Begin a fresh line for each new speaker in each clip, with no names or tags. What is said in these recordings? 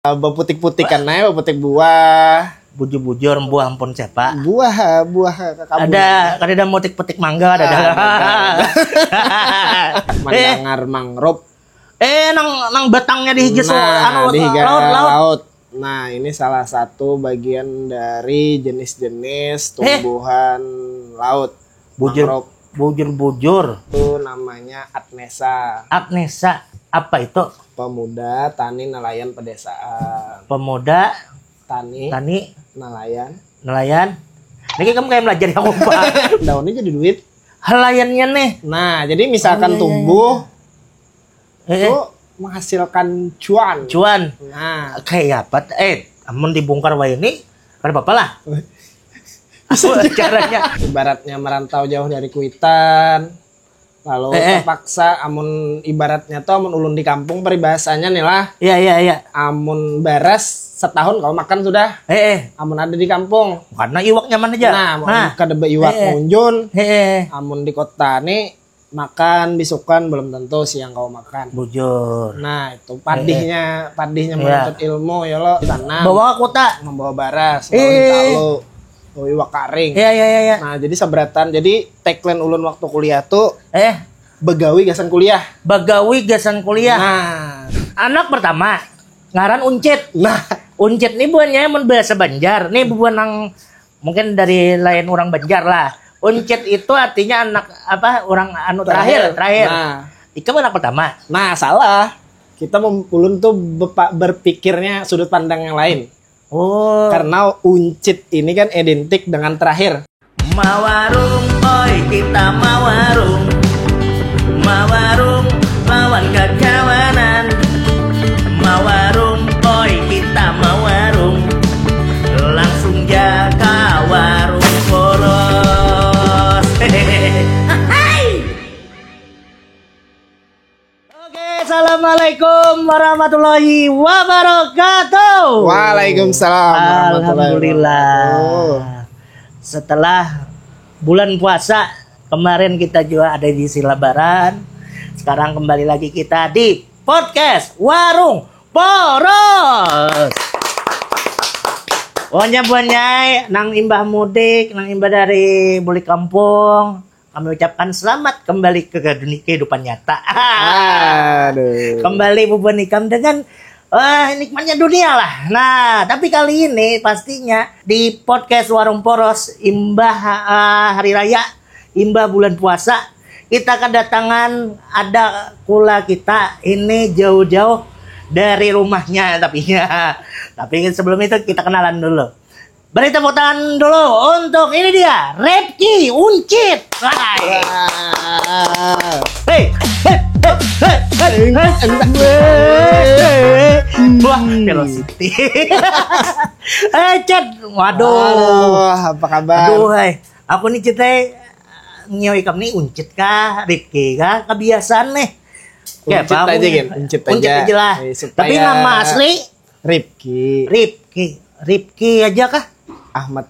Beputik-putikan aja, beputik buah.
Bujur-bujur buah ampun siapa?
Buah kabun.
Ada motik-petik mangga ada.
Mandangar mangrove.
Nang batangnya dihijau
di
laut.
Nah, ini salah satu bagian dari jenis-jenis tumbuhan laut.
Bujur-bujur.
Itu namanya Adnesa.
Adnesa. Apa itu?
Pemuda Tani Nelayan Pedesaan.
Pemuda
Tani Nelayan.
Ini kamu kayak belajar ya Pak.
Daunnya jadi duit.
Helayannya nih.
Nah, jadi misalkan tumbuh itu menghasilkan cuan. Nah,
kayak apa? Amun dibongkar wae ini ada apa lah? Caranya
ibaratnya merantau jauh dari Kuitang. Lalu terpaksa amun ibaratnya tuh amun ulun di kampung peribahasanya nih lah.
Iya.
Amun beres setahun kalau makan sudah. Amun ada di kampung.
Karena iwak nyaman aja.
Nah, kadebe iwak munjun. Amun di kota nih makan bisukan belum tentu siang kau makan.
Bujur.
Nah, itu padihnya menuntut ilmu ya lo tanam.
Bawa kota,
membawa baras, talo, iwak karing.
Iya.
Nah, jadi seberatan. Jadi tagline ulun waktu kuliah tuh begawi gasan kuliah. Nah,
anak pertama ngaran Uncit.
Nah,
Uncit nih buahnya emang bahasa Banjar. Nih buah nang mungkin dari lain orang Banjar lah. Uncit itu artinya anak apa? Orang terakhir.
Nah,
Ika anak pertama.
Nah, salah. Kita ulun tuh berpikirnya sudut pandang yang lain.
Oh.
Karena Uncit ini kan identik dengan terakhir.
Mawarung, oi kita mawarung. Mawarung, lawan kekawanan. Mawarung, oi kita mawarung. Langsung jaga warung poros. Oke, assalamualaikum warahmatullahi wabarakatuh.
Waalaikumsalam.
Alhamdulillah. Setelah bulan puasa kemarin kita juga ada di Lebaran. Sekarang kembali lagi kita di podcast Warung Poros. Buanya nang imbah mudik, nang imbah dari balik kampung. Kami ucapkan selamat kembali ke kehidupan nyata.
Aduh.
Kembali bubuan ikam dengan nikmatnya dunia lah. Nah, tapi kali ini pastinya di podcast Warung Poros imbah hari raya, imbah bulan puasa, kita kedatangan ada kula kita ini jauh-jauh dari rumahnya tapi sebelum itu kita kenalan dulu. Beri tepuk tangan dulu untuk ini dia, Repki Uncit. Wah, velocity. Chat. Waduh.
Apa kabar?
Aduh, aku nih cetai ngewe ikam nih Uncit kah, Ripki kah, kebiasaan nih.
Uncit aja gitu. Uncit
aja lah. Tapi nama asli Ripki aja kah?
Ahmad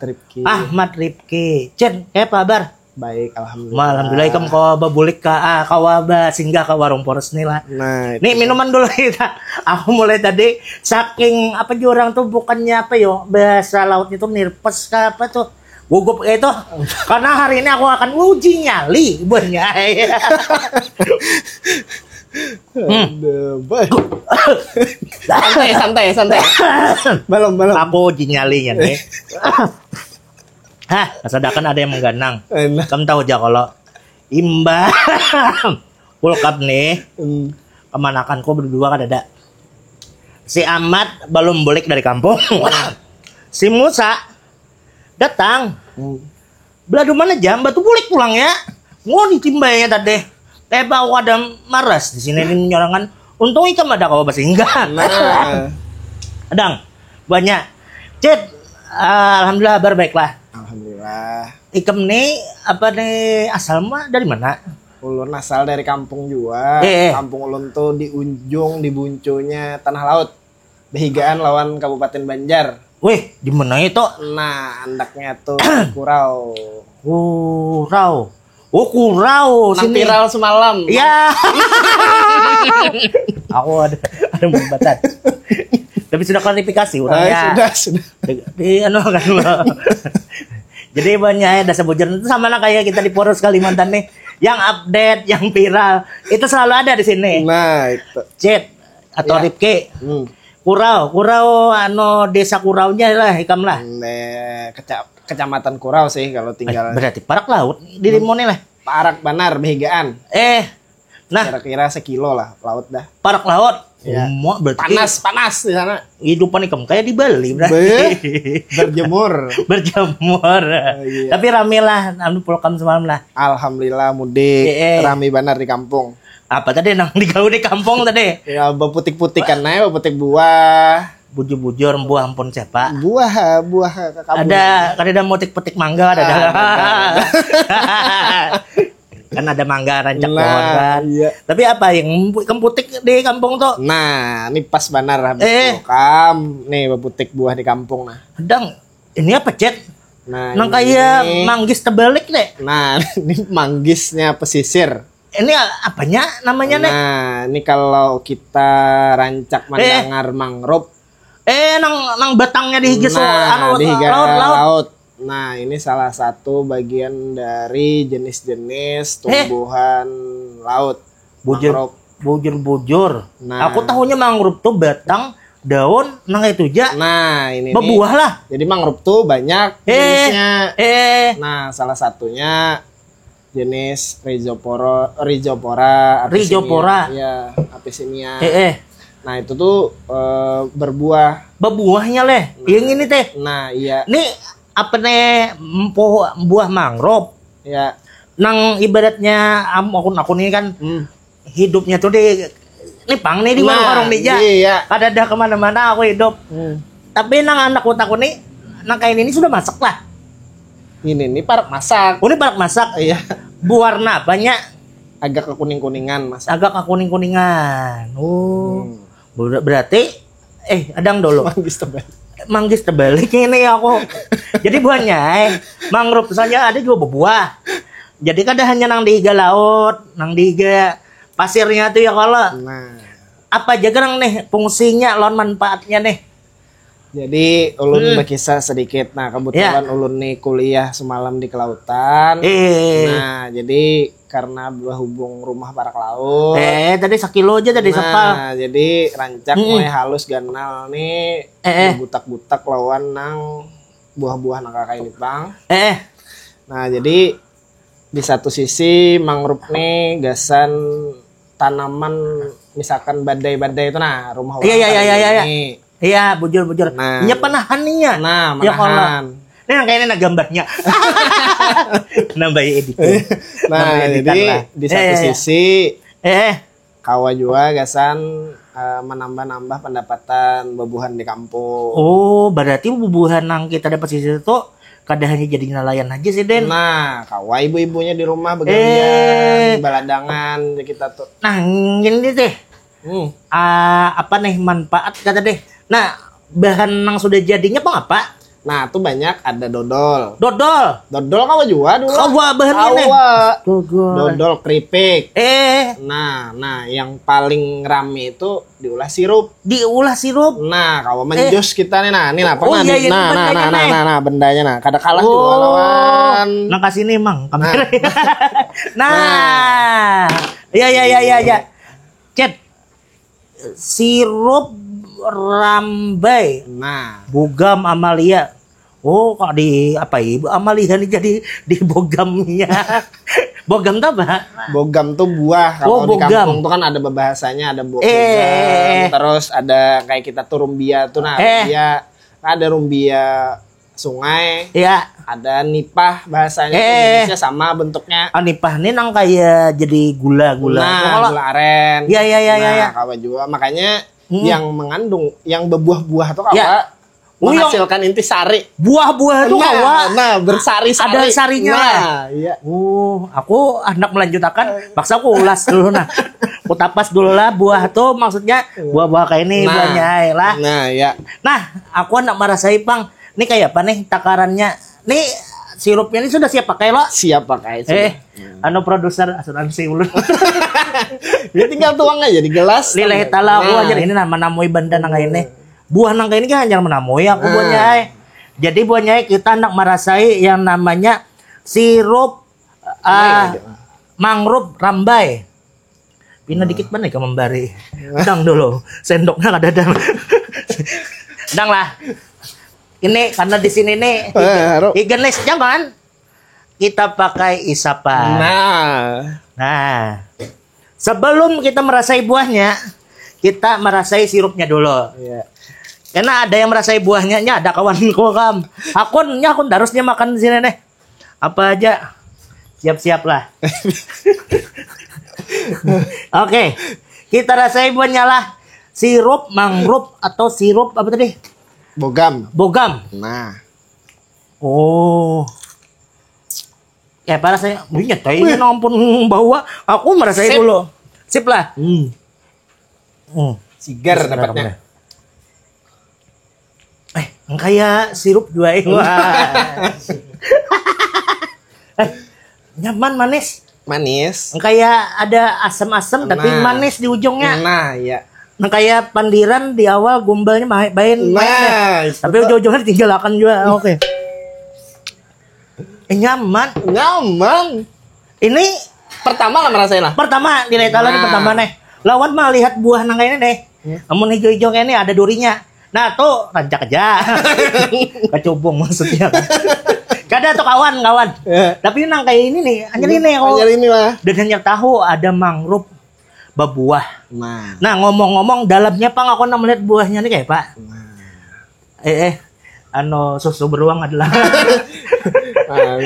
Ripki. Cen, kayak apa kabar?
Baik, alhamdulillah.
Alhamdulillah ikam kau babulik ka kawaba singgah ke Warung Poros nih lah.
Nah,
nih minuman dulu kita. Aku mulai tadi saking apa orang tuh bukannya apa yo bahasa lautnya tuh nirpes ka apa tuh gugup itu karena hari ini aku akan uji nyali buahnya.
Santai. Belum.
Aku uji nyalinya nih. Kesadakan ada yang mengganang. Kamu tahu aja kalau imbah World nih kemanakanku berdua kan ada. Si Ahmad belum balik dari kampung. Si Musa datang. Beladu mana jam batu bulik pulang ya. Mau ditimbainya tadi. Teba ada maras di sini ini menyorangan. Untung ikam ada kau basinggan.
Nah.
Adang banyak. Cet, alhamdulillah kabar baiklah.
Alhamdulillah.
Ikam nih apa nih asal mah dari mana?
Ulun asal dari kampung juga. Kampung ulun tuh di ujung di buncunya Tanah Laut. Behigaan lawan Kabupaten Banjar.
Wih, di mana itu?
Nah, andaknya tuh Kurau.
Kurau
sini. Viral semalam.
Ya. Aku ada pembatan. Tapi sudah klarifikasi orangnya.
Sudah.
Di kan lo. Jadi banyak dasar bujur itu sama lah kayak kita di Poros Kalimantan nih. Yang update, yang viral itu selalu ada di sini.
Nah, itu.
Chat atau Ripke. Kurau desa Kuraunya lah Hikam lah.
Kecamatan Kurau sih kalau tinggal.
Berarti Parak Laut di Limone lah.
Parak Banar Behigaan.
Nah,
kira-kira sekilo lah laut dah.
Parak Laut.
Ya.
Berarti
panas di sana.
Hidupan Hikam kayak di Bali berarti.
Berjemur.
Iya. Tapi rame lah, pulkam semalam lah.
Alhamdulillah mudik. Rame benar di kampung.
Apa tadi nang digawe di kampung tadi?
Ya beputik-putikan naik, beputik buah.
Bujur-bujur buah ampun siapa?
Buah kamu.
Ada motik-petik mangga ada. Kan ada mangga rancak pohon kan. Iya. Tapi apa yang kemputik di kampung tuh?
Nah, ini pas benar habis pulkam. Nih beputik buah di kampung nah.
Dang, ini apa, Cet?
Nah,
nang kayak manggis terbalik deh.
Nah, ini manggisnya pesisir.
Ini apanya namanya nih?
Nah, ini kalau kita rancak mandangar mangrove.
Nang batangnya dihigis
laut. Nah, ini salah satu bagian dari jenis-jenis tumbuhan laut.
Bujur. Nah, aku tahunya mangrove tuh batang, daun, nang itu aja.
Nah, ini
berbuah lah.
Jadi mangrove tuh banyak jenisnya. Nah, salah satunya jenis Rhizopora. Ya, Abyssinia. Nah, itu tuh berbuah.
Berbuahnya leh. Yang ini teh.
Nah, iya.
Nih apa nih buah mangrove
ya
nang ibaratnya akun ini kan hidupnya tuh di pang nih di warung meja ada kemana-mana aku hidup tapi nang anak aku nih nang kain ini sudah masak lah
ini parak masak
ini parak masak
iya
warna banyak
agak kekuning-kuningan mas
kekuning-kuningan berarti adang dulu manggis terbalik ini aku. Jadi buahnya mangrove saja ada juga berbuah. Jadi kan hanya nang diiga laut, nang diiga pasirnya tuh ya kalau.
Nah.
Apa aja gerang nih fungsinya lawan manfaatnya nih.
Jadi ulun berkisah sedikit. Nah, kebetulan ulun nih kuliah semalam di kelautan. Nah, jadi karena berhubung rumah Parak Laut.
Tadi sekilo aja tadi sepal.
Nah, jadi rancak mulai halus ganal nih. Butak-butak lawan nang buah-buah nang kakak ini bang. Nah, jadi di satu sisi mangrove nih gasan tanaman misalkan badai-badai itu nah rumah orang ini.
Iya, bujur.
Nah,
penahannya.
Nah, menahan.
Ini yang kayaknya gambarnya. Nambah edit.
Nah, jadi di satu sisi kawa juga gasan menambah pendapatan bebuhan di kampung.
Oh, berarti bebuhan yang kita dapat sisi itu kada hanya jadi nelayan aja sih, Den.
Nah, kawa ibu-ibunya di rumah begawian, baladangan kita tuh. Nah,
ini deh. Apa nih manfaat kata deh. Nah, bahan yang sudah jadinya apa?
Nah, tuh banyak ada dodol kawa juga dulu.
Kawa bahan ini.
Dodol keripik. Nah, yang paling rame itu diolah sirup. Nah, kawa menjus kita nih pernah nah, bendanya nah. Kada kalah juga lawan.
Nah, kasih nih, Mang. Kamera. Nah. Ya. Cet. Sirup rambai.
Nah,
bogam Amalia. Oh, kok di apa ibu Amalia ini jadi di bogamnya. Bogam tuh apa?
Bogam tuh buah. Kalau di kampung tuh kan ada bahasanya ada bogam. Terus ada kayak kita tuh rumbia tuh rumbia. Ada rumbia sungai. Iya. Ada nipah bahasanya Indonesia sama bentuknya.
Nipah ini nang kayak jadi gula-gula.
Nah, gula aren.
Iya.
Kawa juga makanya yang mengandung yang berbuah-buah tuh kawa menghasilkan intisari. Buah-buah tuh kawa. Nah, bersari-sari.
Ada sarinya.
Nah, iya.
Aku hendak melanjutkan, maksa aku ulas dulu nah. Aku tapas dulu lah buah tuh maksudnya buah-buah kayak ini buahnya lah.
Nah, ya.
Nah, aku hendak merasai Bang. Ini kayak apa nih takarannya? Nih sirupnya ini sudah siap pakai lo?
Siap pakai.
Produser asuransi ulun.
Dia tinggal tuang aja di gelas.
Lillahi ta'ala aku aja ini nama namui banda nang ini. buah nangka ini kan hanya menamui aku buahnya. Jadi buahnya kita hendak merasai yang namanya sirup mangrove rambai. Pina dikit mana ke membari. Dang dulu, sendoknya ada dang. Dang lah. Ini karena di sini nih igenis jangan kita pakai isapan. Nah, sebelum kita merasai buahnya, kita merasai sirupnya dulu.
Iya.
Karena ada yang merasai buahnya, ada kawan kam. Akun harusnya makan di sini nih. Apa aja, siap-siap lah. Oke, kita rasai buahnya lah. Sirup mangrove atau sirup apa tadi?
Bogam.
Nah. Oh. Ya para saya minyak ini ampun bawa aku merasain dulu. Sip lah.
Sigar dapatnya.
Kayak sirup juga nyaman manis. Kayak ada asam-asam tapi manis di ujungnya.
Nah, ya.
Kayak pandiran di awal gombalnya main. Tapi ujung-ujungnya ditinggalkan juga. Oke. Nyaman. Ini
pertama lah merasain lah.
Pertama di Letala ini pertama nih. Lawan mah lihat buah nangka ini deh. Namun hijau-hijau ini ada durinya. Nah tuh rancak aja. Kecubung maksudnya. Kada tuh kawan. Tapi nangka ini nih, anjir ini
lah.
Dan hanya tahu ada mangrove berbuah. Nah ngomong-ngomong dalamnya Pak aku melihat buahnya nih kayak Pak. Susu beruang adalah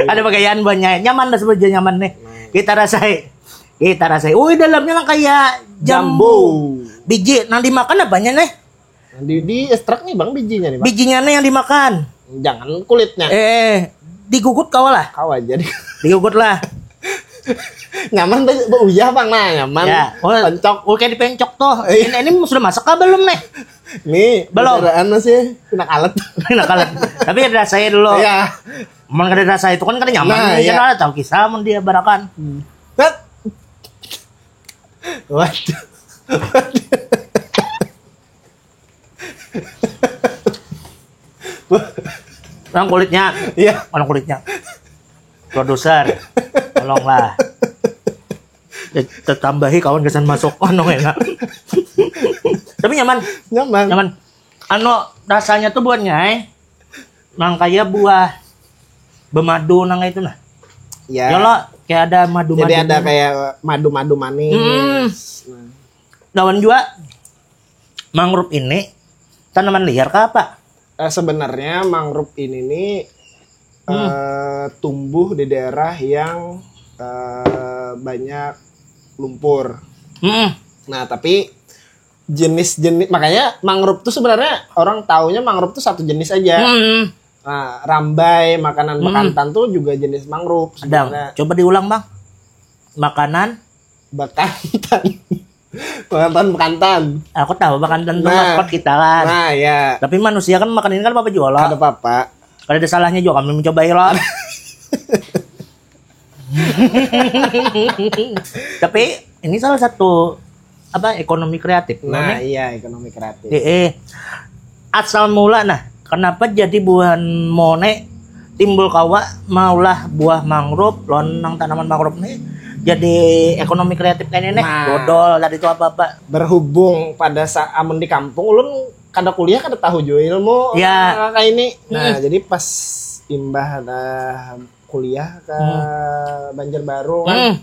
ada pakaian buahnya nyaman dah sebetulnya nyaman nih. Kita rasai. Dalamnya kan kayak jambu. Biji yang dimakan apanya nih?
Di ekstrak nih Bang bijinya nih Bang.
Bijinya nih yang dimakan.
Jangan kulitnya.
Digugut kau lah.
Kau aja
digugut lah.
Nyaman bau uyah Bang nyaman.
Ya.
Pencok.
Kayak dipencok tuh. Ini sudah masak kah belum nih?
Nih, belum. Masih pinak alat.
Tapi ada rasanya dulu.
Iya.
Emang ada rasa itu kan nyaman. Iya. Kan tahu kisah mun dia barakan.
Waduh.
Orang kulitnya.
Iya.
Orang kulitnya. Produser. Tolonglah. Tambahi kawan kesan masuk. Enak. Tapi nyaman. Rasanya tuh buahnya nang kayak buah bermadu nang itu nah.
Ya.
Ya lo kayak ada madu-madu.
Jadi ada kayak madu-madu manis.
Daun juga mangrove ini tanaman liar kah apa?
Sebenarnya mangrove ini nih tumbuh di daerah yang banyak lumpur. Nah, tapi jenis-jenis makanya mangrove tuh sebenarnya orang taunya mangrove tuh satu jenis aja. Nah, rambai, makanan bekantan tuh juga jenis mangrove sebenarnya.
Coba diulang, Bang. Makanan
bekantan. Makanan bekantan.
Aku tahu bekantan tuh maskot kita kan.
Nah, ya.
Tapi manusia kan makan ini kan apa jual.
Ada apa-apa.
Kalau ada salahnya juga kami mencoba lah. Tapi ini salah satu ekonomi kreatif.
Nah, iya ekonomi kreatif.
Asal mula kenapa jadi buah mone timbul kawa maulah buah mangrove lonang tanaman mangrove nih jadi ekonomi kreatif kayak ini dodol dari itu apa-apa.
Berhubung pada saat amun di kampung ulun kada kuliah kada tahu jo ilmu kayak ini. Nah, jadi pas imbah ada kuliah ke Banjarbaru kan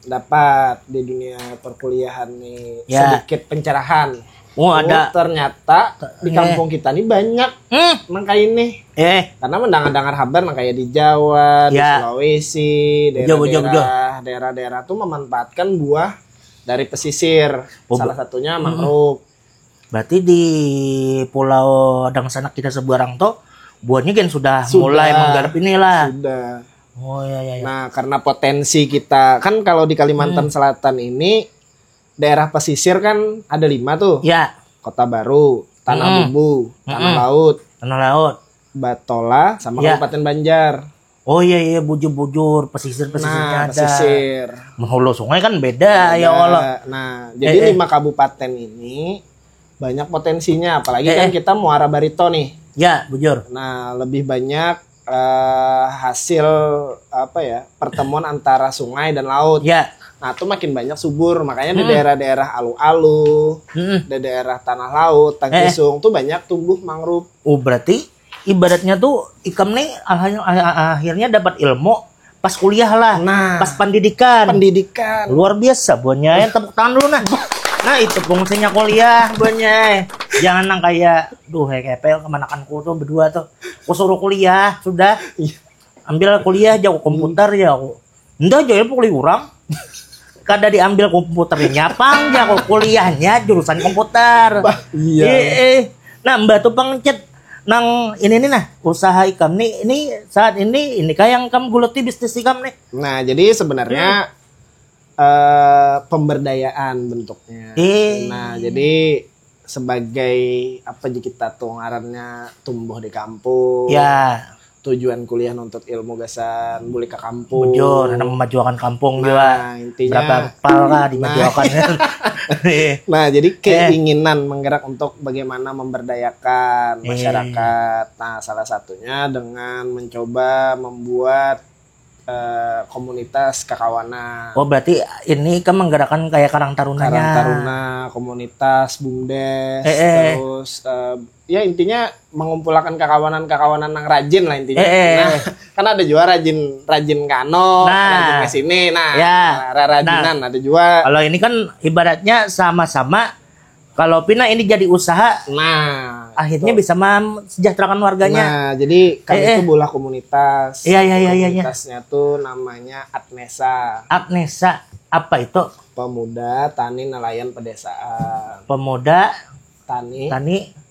dapat di dunia perkuliahan nih sedikit pencerahan.
Ada.
Ternyata di kampung kita nih banyak nangka ini. Karena mendengar kabar kayak di Jawa, di Sulawesi, daerah-daerah tuh memanfaatkan buah dari pesisir. Salah satunya mangrove.
Berarti di Pulau Dangsanak kita sebarang tuh buahnya kan sudah mulai menggarap inilah.
Sudah.
Oh iya.
Nah, karena potensi kita kan kalau di Kalimantan Selatan ini daerah pesisir kan ada 5 tuh.
Ya.
Kota Baru, Tanah Bumbu, Tanah Laut, Batola, sama Kabupaten Banjar.
Oh iya bujur-bujur pesisirnya ada.
Pesisir.
Menghulu sungai kan beda ya Allah.
Nah, jadi 5 kabupaten ini banyak potensinya, apalagi kan kita muara barito nih.
Ya, bujur.
Nah, lebih banyak hasil pertemuan antara sungai dan laut.
Ya.
Nah, itu makin banyak subur, makanya di daerah-daerah alu-alu, di daerah tanah laut, Tangkisung tuh banyak tumbuh mangrove.
Oh, berarti ibaratnya tuh Ikam nih akhirnya dapat ilmu pas kuliah lah, pas pendidikan. Luar biasa, Bonya. Tepuk tangan dulu nah. Nah, itu fungsinya kuliah, Bonya. Jangan nang kayak, kepel kemanakanku tuh berdua tuh. Aku suruh kuliah, sudah. Ambil kuliah jago komputer ya aku. Enggak, jangan kuliah orang. Kada diambil komputernya, pang jago kuliahnya jurusan komputer.
Iya.
Nah, Mbak tuh pangcet nang ini nih nah usaha Ikam nih ini saat ini kayak yang kamu gulati bisnis Ikam nih.
Nah, jadi sebenarnya pemberdayaan bentuknya. Nah, jadi sebagai apa kita tuh ngarannya tumbuh di kampung.
Ya.
Tujuan kuliah nuntut ilmu gasan balik ke kampung.
Bujur, memajukan kampung
juga. Intinya
berapa pal lah dimajukan.
Nah, jadi keinginan menggerak untuk bagaimana memberdayakan masyarakat. Nah, salah satunya dengan mencoba membuat komunitas kekawanan.
Oh, berarti ini kan menggerakkan kayak Karang Tarunanya.
Karang Taruna, komunitas BUMDes, terus ya intinya mengumpulkan kekawanan yang rajin lah intinya. Nah, kan ada juga rajin kano, rajin ke sini. Nah, rajinan ada juga.
Kalau ini kan ibaratnya sama-sama. Kalau Pina ini jadi usaha, akhirnya bisa mensejahterakan warganya.
Nah, jadi kami itu bola komunitas.
Iya.
Komunitasnya tuh namanya Adnesa.
Adnesa, apa itu?
Pemuda Tani Nelayan Pedesaan.
Pemuda
Tani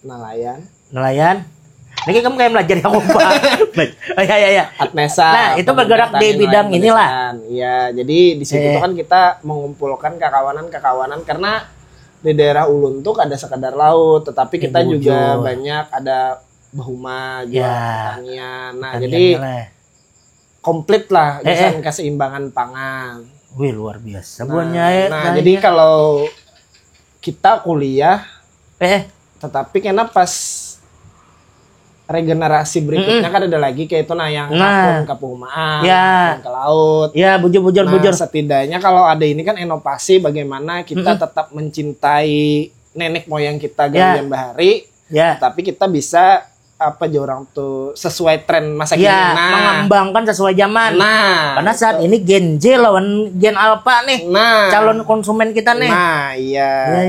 Nelayan.
Ini kamu kayak belajar yang apa? Iya.
Adnesa.
Nah, itu bergerak di bidang inilah.
Iya, jadi di situ kan kita mengumpulkan kekawanan karena di daerah Ulun tuh ada sekedar laut, tetapi kita juga banyak ada bahuma juga pertanian. Nah, jadi komplit lah keseimbangan pangan.
Wih, luar biasa.
Jadi kalau kita kuliah tetapi karena pas regenerasi berikutnya kan ada lagi kayak itu yang ke perumahan, ke laut.
Ya, bujur.
Setidaknya kalau ada ini kan inovasi bagaimana kita tetap mencintai nenek moyang kita Galian Bahari, tapi kita bisa orang tuh sesuai tren masa kini.
Mengembangkan sesuai zaman. Karena saat ini Gen Z lawan Gen Alpha nih. Calon konsumen kita nih.
Iya.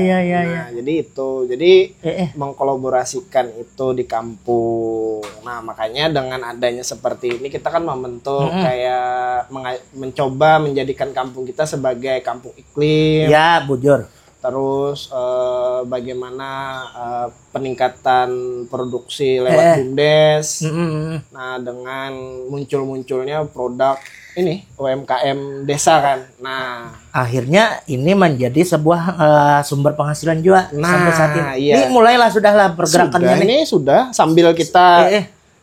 Jadi mengkolaborasikan itu di kampung. Nah, makanya dengan adanya seperti ini kita kan membentuk kayak mencoba menjadikan kampung kita sebagai kampung iklim.
Ya, bujur.
Terus bagaimana peningkatan produksi lewat BUMDes. Nah, dengan munculnya produk ini UMKM desa kan. Nah,
akhirnya ini menjadi sebuah sumber penghasilan juga sampai saat ini.
Iya.
Ini mulailah sudahlah pergerakannya.
Ini sudah sambil kita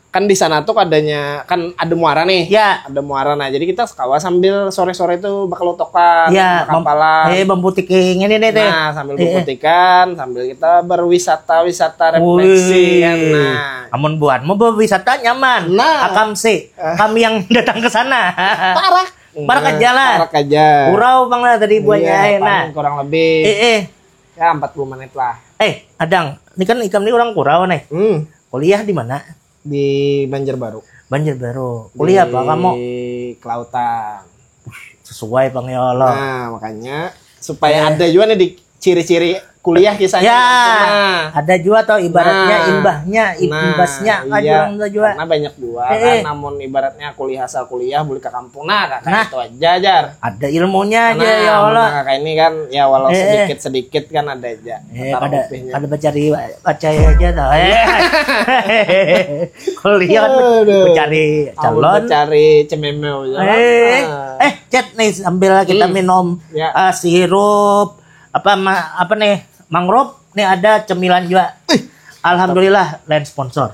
kan di sana tuh adanya kan ada muara nih. Ada muara. Nah, jadi kita sekawa sambil sore-sore itu bakal lotokan, kampalan.
Membutiking ini deh.
Nah, sambil membutikan, sambil kita berwisata refleksi kan. Nah,
amun buat mau berwisata nyaman. Akam sih. Kami yang datang ke sana. Parah aja lah. Kurau bang lah tadi buahnya.
Nah, kurang lebih. Ya 40 menit lah.
Adang, ini kan Ikam ini orang Kurau nih. Kuliah di mana?
Di Banjarbaru.
Kuliah apa kamu?
Di kelautan.
Sesuai Bang ya Allah.
Nah, makanya supaya ada juga nih di ciri-ciri kuliah kisahnya.
Ada juga atau ibaratnya imbasnya juga.
Karena banyak juga kan, namun ibaratnya kuliah asal kuliah boleh ke kampung. Itu aja jar.
Ada ilmunya aja ya Allah.
Kakak ini kan ya walau sedikit kan ada aja.
Ada baca aja dah. Kuliah kan mencari calon.
Mencari cememeu.
Cet nih sambil kita minum sirup apa nih mangrove nih ada cemilan juga. Alhamdulillah lain sponsor.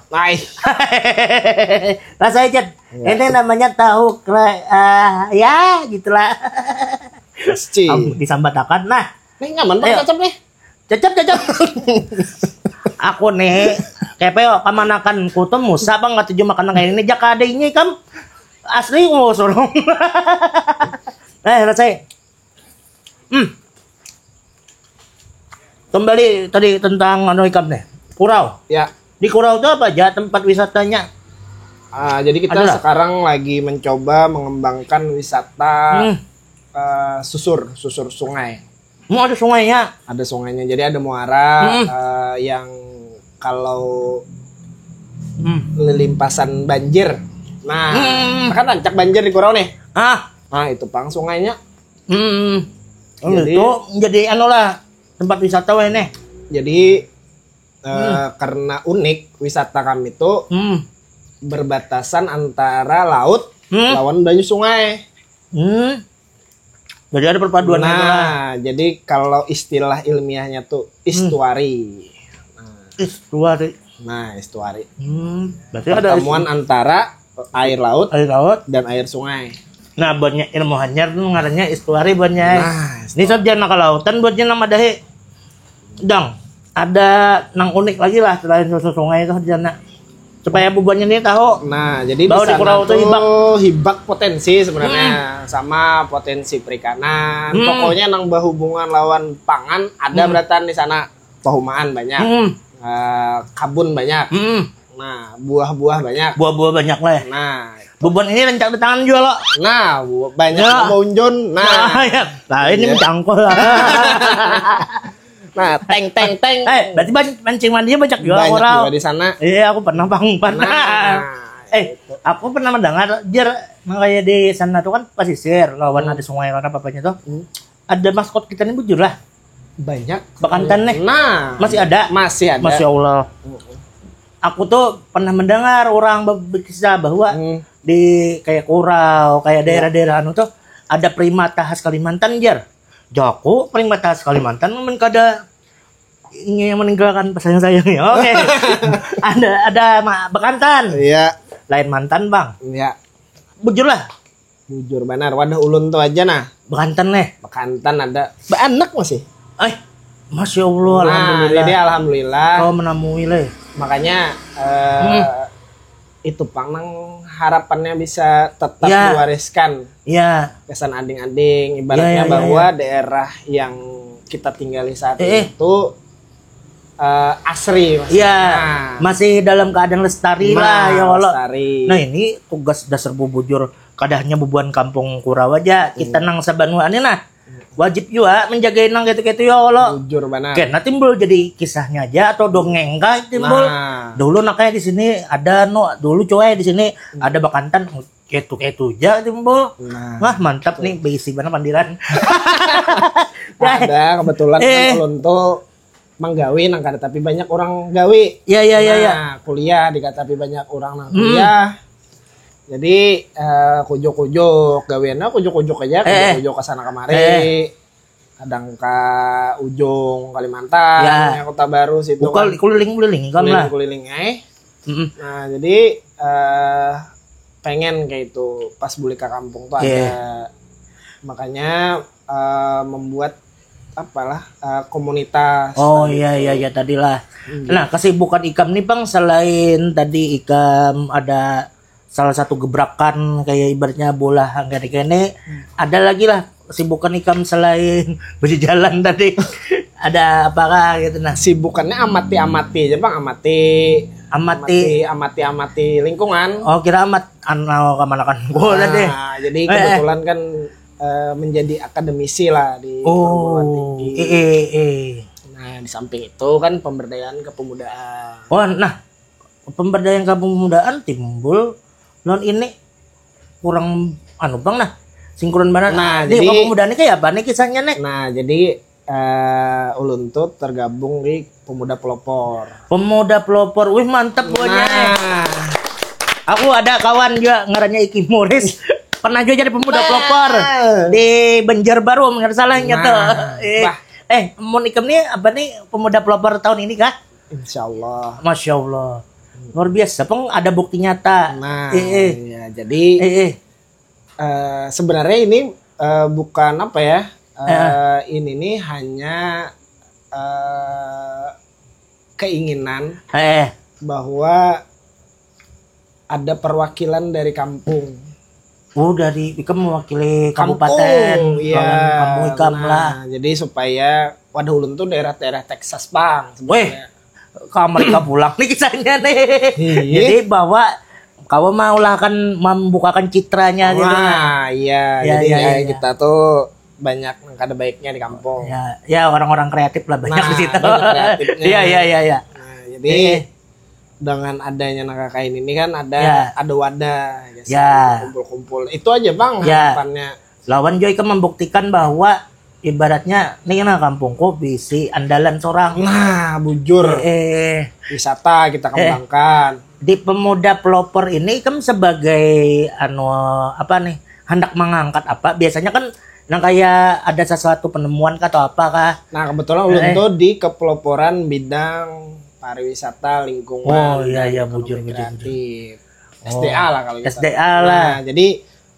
Rasanya Cet. Ini namanya tahu ya gitulah.
Disambat
akan. Nah,
ini nyaman banget kecap nih.
Cecep. Aku nih kepeo kamanakan kuto musa bang nggak tujuh makanan kayak ini jaka ada ini kam asli sorong. Rasanya. Kembali tadi tentang ikam nih. Kurau.
Ya.
Di Kurau itu apa aja tempat wisatanya?
Jadi kita sekarang lagi mencoba mengembangkan wisata susur sungai.
Ada sungainya.
Ada sungainya. Jadi ada muara yang kalau limpasan banjir. Nah, kan rancak banjir di Kurau nih. Nah, itu pang sungainya.
Jadi itu jadi tempat wisata ini.
Jadi karena unik wisata kami itu berbatasan antara laut lawan banyu sungai.
Jadi ada perpaduan.
Nah, jadi kalau istilah ilmiahnya tuh istuari.
Istuari.
Nah, istuari.
Berarti
pertemuan antara air laut dan air sungai.
Nah, buatnya ilmu hanyar tuh ngarannya istuari buatnya. Ini subjeknya ke lautan buatnya nama dahe. Dang, ada nang unik lagi lah selain susu sungai itu jana. Supaya bubuannya ini tahu.
Nah, jadi di sana tuh hibak potensi sebenarnya sama potensi perikanan. Pokoknya nang berhubungan lawan pangan ada beratan di sana. Pahumaan banyak. Kabun banyak. Nah, buah-buah banyak.
Buah-buah banyak lah.
Nah,
bubuan ini rencak di tangan juga lo.
Nah, banyak unjun. Nah,
ini mencangkul lah.
Nah, teng.
Berarti mancing mandinya banyak juga
orang. Banyak juga di sana.
Iya, aku pernah aku pernah mendengar kayak di sana tuh kan pasisir, lawan ada sungai lawan apa-apanya tuh. Ada maskot kita nih bujur lah.
Banyak.
Bakantan nih.
Nah,
masih ada.
Masya Allah.
Aku tuh pernah mendengar orang berkisah bahwa di kayak Kurau, kayak daerah-daerah tuh ada primata khas Kalimantan, Jaku primata khas Kalimantan kada ingin meninggalkan pesan sayangnya. Oke. ada Bekantan.
Iya.
Lain mantan, Bang.
Iya.
Bujur lah.
Bujur benar. Wadah ulun tuh aja nah.
Bekantan nih.
Bekantan ada. Anak masih.
Masya Allah.
Nah, alhamdulillah. Jadi alhamdulillah.
Kau menemui leh.
Makanya itu pang harapannya bisa tetap diwariskan.
Iya.
Kesan ading-ading. Ibaratnya bahwa daerah yang kita tinggali saat itu asri.
Iya. Masih dalam keadaan lestari lah ya Allah.
Lestari.
Nah ini tugas dasar bubujur kadahnya bubuan kampung Kurau aja. Kita nang sabanuannya nah. Wajib juga menjaga nang gitu-gitu ya Allah.
Jujur benar.
Kena timbul jadi kisahnya aja atau dongeng kah timbul. Dulu nakanya di sini ada dulu coy di sini ada Bekantan ketu aja timbul. Wah mantap nih basic banget pandiran.
Ada kebetulan kan ulun tuh menggawi nang kada tapi banyak orang gawi.
Iya.
Kuliah tapi banyak orang nang kuliah. Jadi kujuk-kujuk gaweannya kujuk-kujuk aja, kujuk-kujuk ke sana kemari. Kadang ke ujung Kalimantan, ya. Kota Baru situ.
Keliling-keliling kan lah.
Keliling. Nah, jadi pengen kayak itu pas balik ke kampung tuh ada. Makanya membuat komunitas.
Oh iya tadilah. Nah, kesibukan Ikam nih Bang selain tadi Ikam ada salah satu gebrakan kayak ibaratnya bola gini ada lagi lah kesibukan Ikam selain berjalan tadi. Ada apakah gitu nah?
Sibukannya amati aja Bang, amati lingkungan.
Oh, kira kemana kan gua deh.
Jadi kebetulan kan menjadi akademisi lah di perguruan tinggi. Nah, di samping itu kan pemberdayaan kepemudaan.
Oh, nah pemberdayaan kepemudaan timbul non ini kurang Bang nah sinkron banget. Nah, jadi kepemudaan ini kayak apa nih kisahnya nih?
Nah, jadi ulun tuh tergabung di Pemuda Pelopor.
Pemuda Pelopor, wih mantap buahnya. Aku ada kawan juga ngarannya Iki Muris. Pernah juga jadi Pemuda Pelopor di Banjarbaru nggak salahnya tuh. Mun Ikam nih apa nih Pemuda Pelopor tahun ini kah?
Insyaallah.
Masya Allah. Luar biasa, Peng ada bukti nyata.
Nah, ya, jadi sebenarnya ini bukan ini nih hanya keinginan bahwa ada perwakilan dari kampung.
Oh, dari Ikam mewakili kabupaten,
iya.
Kampung Ikam lah.
Jadi supaya waduh ulun tuh daerah-daerah Texas bang.
Weh, ke Amerika pulang nih kisahnya nih.
Iya.
Jadi bahwa kau mau lah kan membukakan citranya gitu.
Iya. Jadi kita tuh banyak ada baiknya di kampung.
Ya orang-orang kreatif lah banyak di situ. Iya.
Nah, jadi dengan adanya Nakakain ini kan ada wadah kumpul-kumpul. Itu aja bang harapannya.
Lawan Joy kan membuktikan bahwa ibaratnya nih kampungku bisi andalan seorang.
Nah, bujur. Wisata kita kembangkan.
Di pemuda pelopor ini kan sebagai hendak mengangkat apa? Biasanya kan kayak ada sesuatu penemuan atau apakah?
Nah, kebetulan ulun tuh di kepeloporan bidang pariwisata lingkungan.
Oh iya bujur.
Kreatif. SDA lah kalau kita.
SDA lah.
Nah, jadi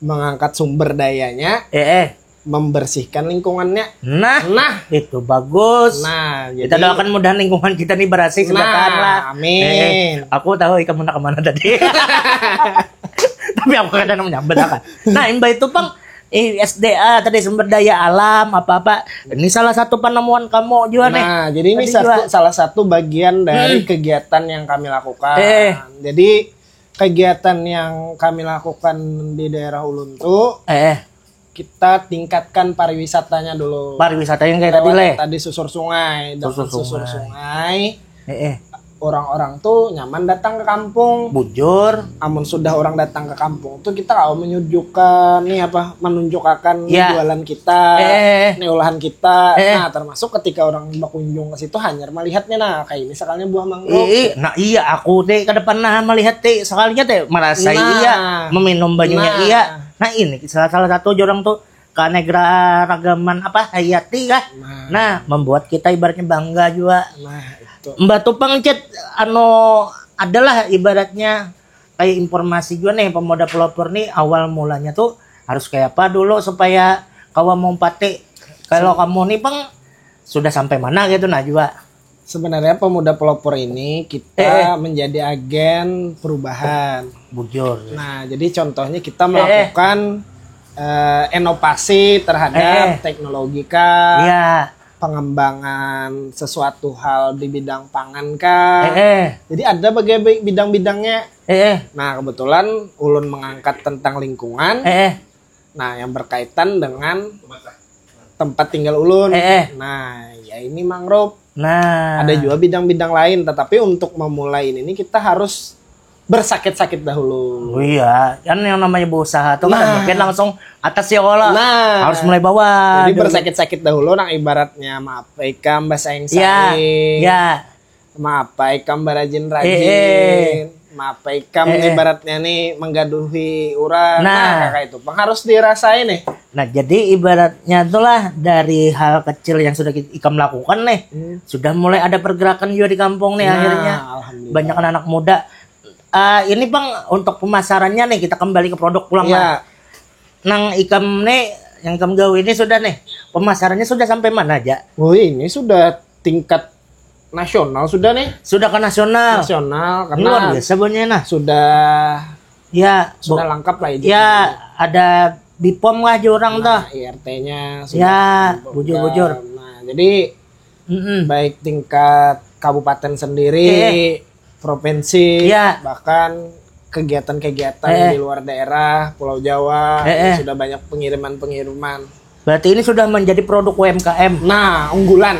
mengangkat sumber dayanya, membersihkan lingkungannya.
Nah, itu bagus.
Nah,
kita doakan mudah lingkungan kita nih bersih lah.
Amin.
Aku tahu ikan kemana tadi. Tapi aku kadang menyambatkan. Nah, Imba itu bang, SDA tadi sumber daya alam apa-apa. Ini salah satu penemuan kamu juga nih.
Nah, jadi ini salah satu bagian dari kegiatan yang kami lakukan. Jadi kegiatan yang kami lakukan di daerah Ulun tuh kita tingkatkan pariwisatanya dulu.
Pariwisata yang kayak
tadi susur sungai, susur sungai. Orang-orang tuh nyaman datang ke kampung.
Bujur.
Amun sudah orang datang ke kampung tuh kita kalau menunjukkan menunjukkan jualan kita, nih olahan kita. Nah, termasuk ketika orang berkunjung ke situ hanya melihatnya kayak misalnya buah mangrove.
Nah, iya aku ke depan melihat sekalinya merasa meminum banyunya Nah, ini salah satu orang tuh keanekaragaman hayati kah. Nah, membuat kita ibaratnya bangga juga.
Nah,
Mbak Tupang Cet adalah ibaratnya kayak informasi juga nih pemuda pelopor nih awal mulanya tuh harus kayak apa dulu supaya kau mau pati kalau kamu nih Bang sudah sampai mana gitu juga.
Sebenarnya pemuda pelopor ini kita menjadi agen perubahan.
Bujur.
Nah, jadi contohnya kita melakukan inovasi terhadap teknologi pengembangan sesuatu hal di bidang pangan Jadi ada berbagai bidang-bidangnya. Nah, kebetulan ulun mengangkat tentang lingkungan. Nah, yang berkaitan dengan tempat tinggal ulun. Nah, ya ini mangrove.
Nah,
ada juga bidang-bidang lain, tetapi untuk memulai ini kita harus bersakit-sakit dahulu.
Oh iya, kan yang namanya berusaha tuh kan mungkin langsung atas ya Allah. Harus mulai bawah.
Jadi bersakit-sakit dahulu nang ibaratnya maaf ikam bahasa yang saing. Maaf ikam barajin-rajin. Maaf ikam ibaratnya nih menggaduhi urang. Nah, kayak itu Bang harus dirasain nih.
Nah, jadi ibaratnya itulah dari hal kecil yang sudah ikam lakukan nih. Sudah mulai ada pergerakan juga di kampung nih akhirnya. Banyak anak muda. Ini Bang untuk pemasarannya nih kita kembali ke produk pulang Nang ikam nih yang ikam gawe ini sudah nih pemasarannya sudah sampai mana aja?
Oh ini sudah tingkat nasional sudah nih.
Sudah ke nasional.
Karena
luar biasa nah.
Sudah lengkap lah itu.
Ya ada BPOM lah orang tuh.
IRT-nya
sudah. Bujur.
Nah jadi baik tingkat kabupaten sendiri. Provinsi, bahkan kegiatan-kegiatan di luar daerah, Pulau Jawa, sudah banyak pengiriman.
Berarti ini sudah menjadi produk UMKM.
Nah, unggulan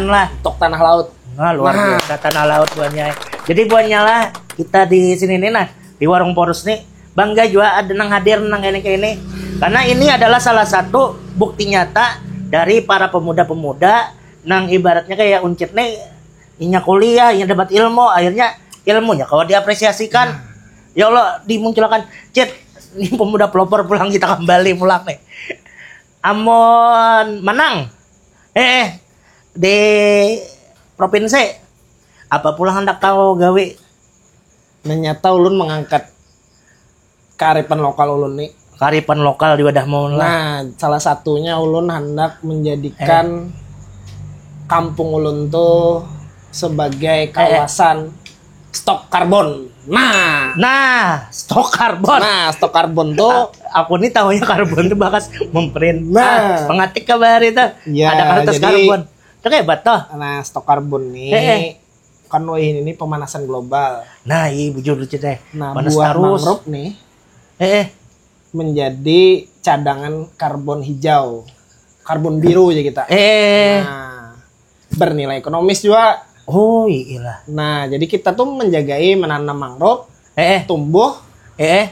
lah
untuk tanah laut.
Nah, luar biasa tanah laut buahnya. Jadi buahnya lah kita di sini nih di Warung Poros nih bangga juga ada hadir kayak ini. Karena ini adalah salah satu bukti nyata dari para pemuda-pemuda ibaratnya kayak Uncit nih inya kuliah, inya dapat ilmu, akhirnya ilmunya kalau diapresiasikan, ya Allah dimunculkan, Cet, ini pemuda pelopor pulang kita kembali pulang nih. Amon menang, di provinsi, apa pulang hendak kau gawe?
Ternyata ulun mengangkat kearifan lokal ulun nih.
Kearifan lokal di wadah mau.
Nah, salah satunya ulun hendak menjadikan Kampung Ulun tuh sebagai kawasan stok karbon.
Stok karbon.
Stok karbon tuh
Aku nih tahunya karbon tuh bakas memprint. Pengatik kabar itu.
Ya,
ada kertas karbon. Itu hebat toh.
Nah, stok karbon nih kan ini pemanasan global.
Nah, iya bujur teh.
Nah, buah mangrove nih menjadi cadangan karbon hijau. Karbon biru aja kita. Nah, bernilai ekonomis juga.
Oh iya.
Nah, jadi kita tuh menjagai menanam mangrove, tumbuh,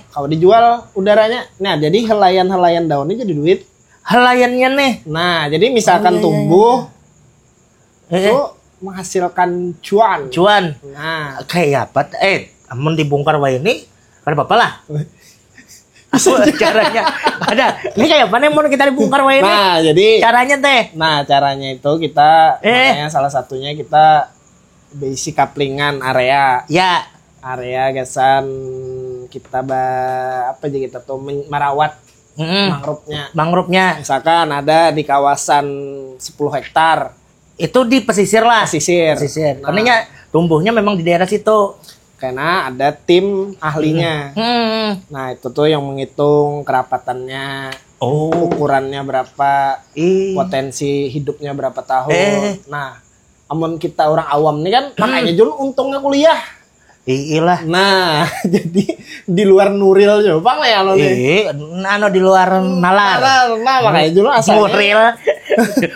kalau dijual udaranya. Nah, jadi helaian-helaian daunnya jadi duit.
Helaiannya nih.
Nah, jadi misalkan tumbuh, tuh menghasilkan cuan. Nah,
kayak apa? Amun dibongkar wae ini, ada apa lah? Caranya ada. Ini kayak apa nih mau kita dibongkar wae ini?
Nah, jadi
caranya teh.
Nah, caranya itu kita makanya salah satunya kita basic couplingan area.
Ya.
Area gasan kita apa aja kita tuh merawat mangrove-nya. Misalkan ada di kawasan 10 hektar.
Itu di pesisir lah.
Pesisir.
Nah, karena tumbuhnya memang di daerah situ.
Karena ada tim ahlinya. Nah, itu tuh yang menghitung kerapatannya, ukurannya berapa, potensi hidupnya berapa tahun. Nah, amun kita orang awam nih kan, makanya Jun untungnya kuliah.
Iyalah.
Nah, jadi di luar Nuril coba lah ya lo nih.
Di luar nalar.
Nah, makanya dulu asalnya
Nuril.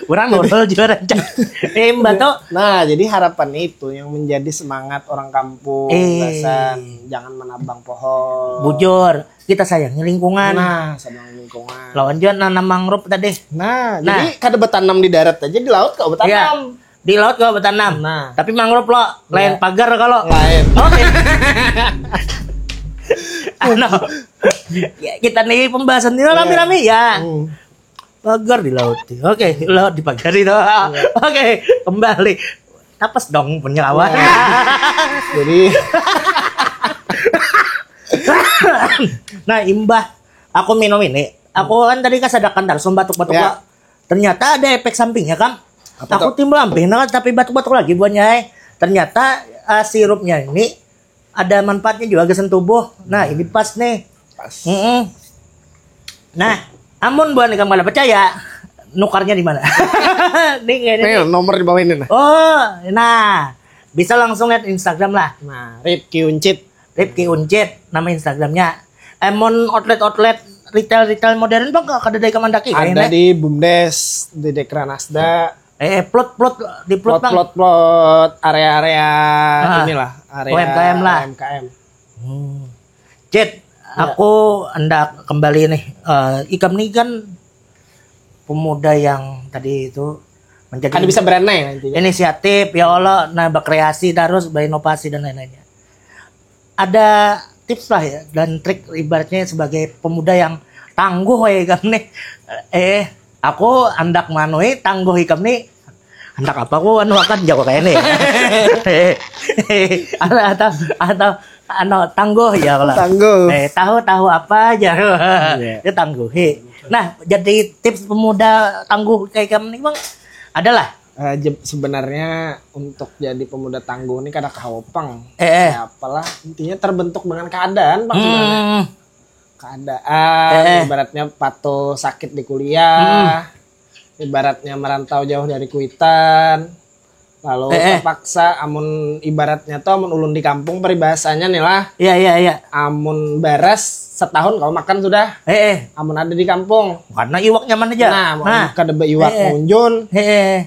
Orang Nuril juga rancang. Mbak tuh.
Nah, jadi harapan itu yang menjadi semangat orang kampung. Jangan menabang pohon.
Bujur, kita sayangi lingkungan.
Nah, sayangi lingkungan.
Lawan juga nanam mangrove tadi.
Jadi kada betanam di darat aja, di laut kau betanam.
Ya. Di laut kau betanam. Tapi mangrove lo lain pagar kalau.
Lain.
Oke. Kita nih pembahasan ini rame-rame ya. Pagar di laut. Oke, laut di pagar itu. Oke, kembali. Tapas dong penyewa.
Jadi
nah, Imbah, aku minum ini. Aku kan tadi kesadakan darsum batuk-batuk. Ternyata ada efek sampingnya kan. Aku timbul ambeh, tapi batuk-batuk lagi buahnya. Ternyata sirupnya ini ada manfaatnya juga kesan tubuh. Nah, ini pas nih. Nah, amun buah nih kamu kalau percaya, nukarnya di mana?
Nih, nomor di bawah ini.
Nah, bisa langsung lihat Instagram lah.
Nah, Rifki Uncit, nama Instagramnya.
Amun outlet retail modern bang kada dari Kamandaki.
Ada di Bumdes, di Dekranasda.
Plot di plot
area-area inilah, area
UMKM lah. Cet, aku hendak kembali nih. Ikam nih kan pemuda yang tadi itu menjadi
kan bisa berenang nantinya.
Inisiatif ya Allah, berkreasi terus, berinovasi dan lain-lainnya. Ada tips lah ya dan trik ibaratnya sebagai pemuda yang tangguh ya ikam nih. Aku hendak manui tangguh ikam nih. Hendak apa aku akan jago kayak nih. atau tangguh ya kalau. Tahu apa aja. Itu tangguh. Nah, jadi tips pemuda tangguh kayak kamu nih Bang adalah
sebenarnya untuk jadi pemuda tangguh ini kada kahopang. Apalah intinya terbentuk dengan keadaan Bang sebenarnya. Keadaan ibaratnya patuh sakit di kuliah. Ibaratnya merantau jauh dari Kuitang, lalu terpaksa amun ibaratnya tuh amun ulun di kampung peribahasanya nih lah.
Iya.
Amun beres setahun kalau makan sudah. Amun ada di kampung.
Karena iwak nyaman aja.
Nah, kadebe iwak munjun.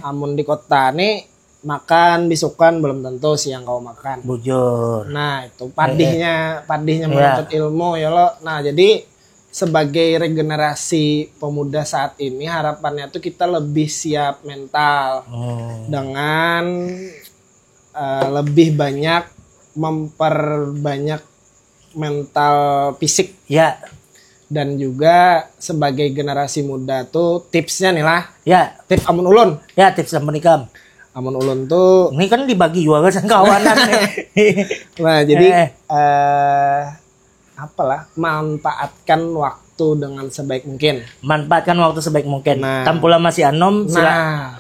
Amun di kota nih makan bisukan belum tentu siang kau makan.
Bujur.
Nah, itu padihnya menuntut ilmu ya lo. Nah, jadi sebagai regenerasi pemuda saat ini harapannya tuh kita lebih siap mental dengan lebih banyak memperbanyak mental fisik
ya,
dan juga sebagai generasi muda tuh tipsnya nih lah
ya,
tips amun ulun
ya, tips menikam
amun ulun tuh
ini kan dibagi juga kan kawanan.
Nah jadi apalah manfaatkan waktu waktu dengan sebaik mungkin.
Manfaatkan waktu sebaik mungkin.
Nah.
Tampula masih Anom,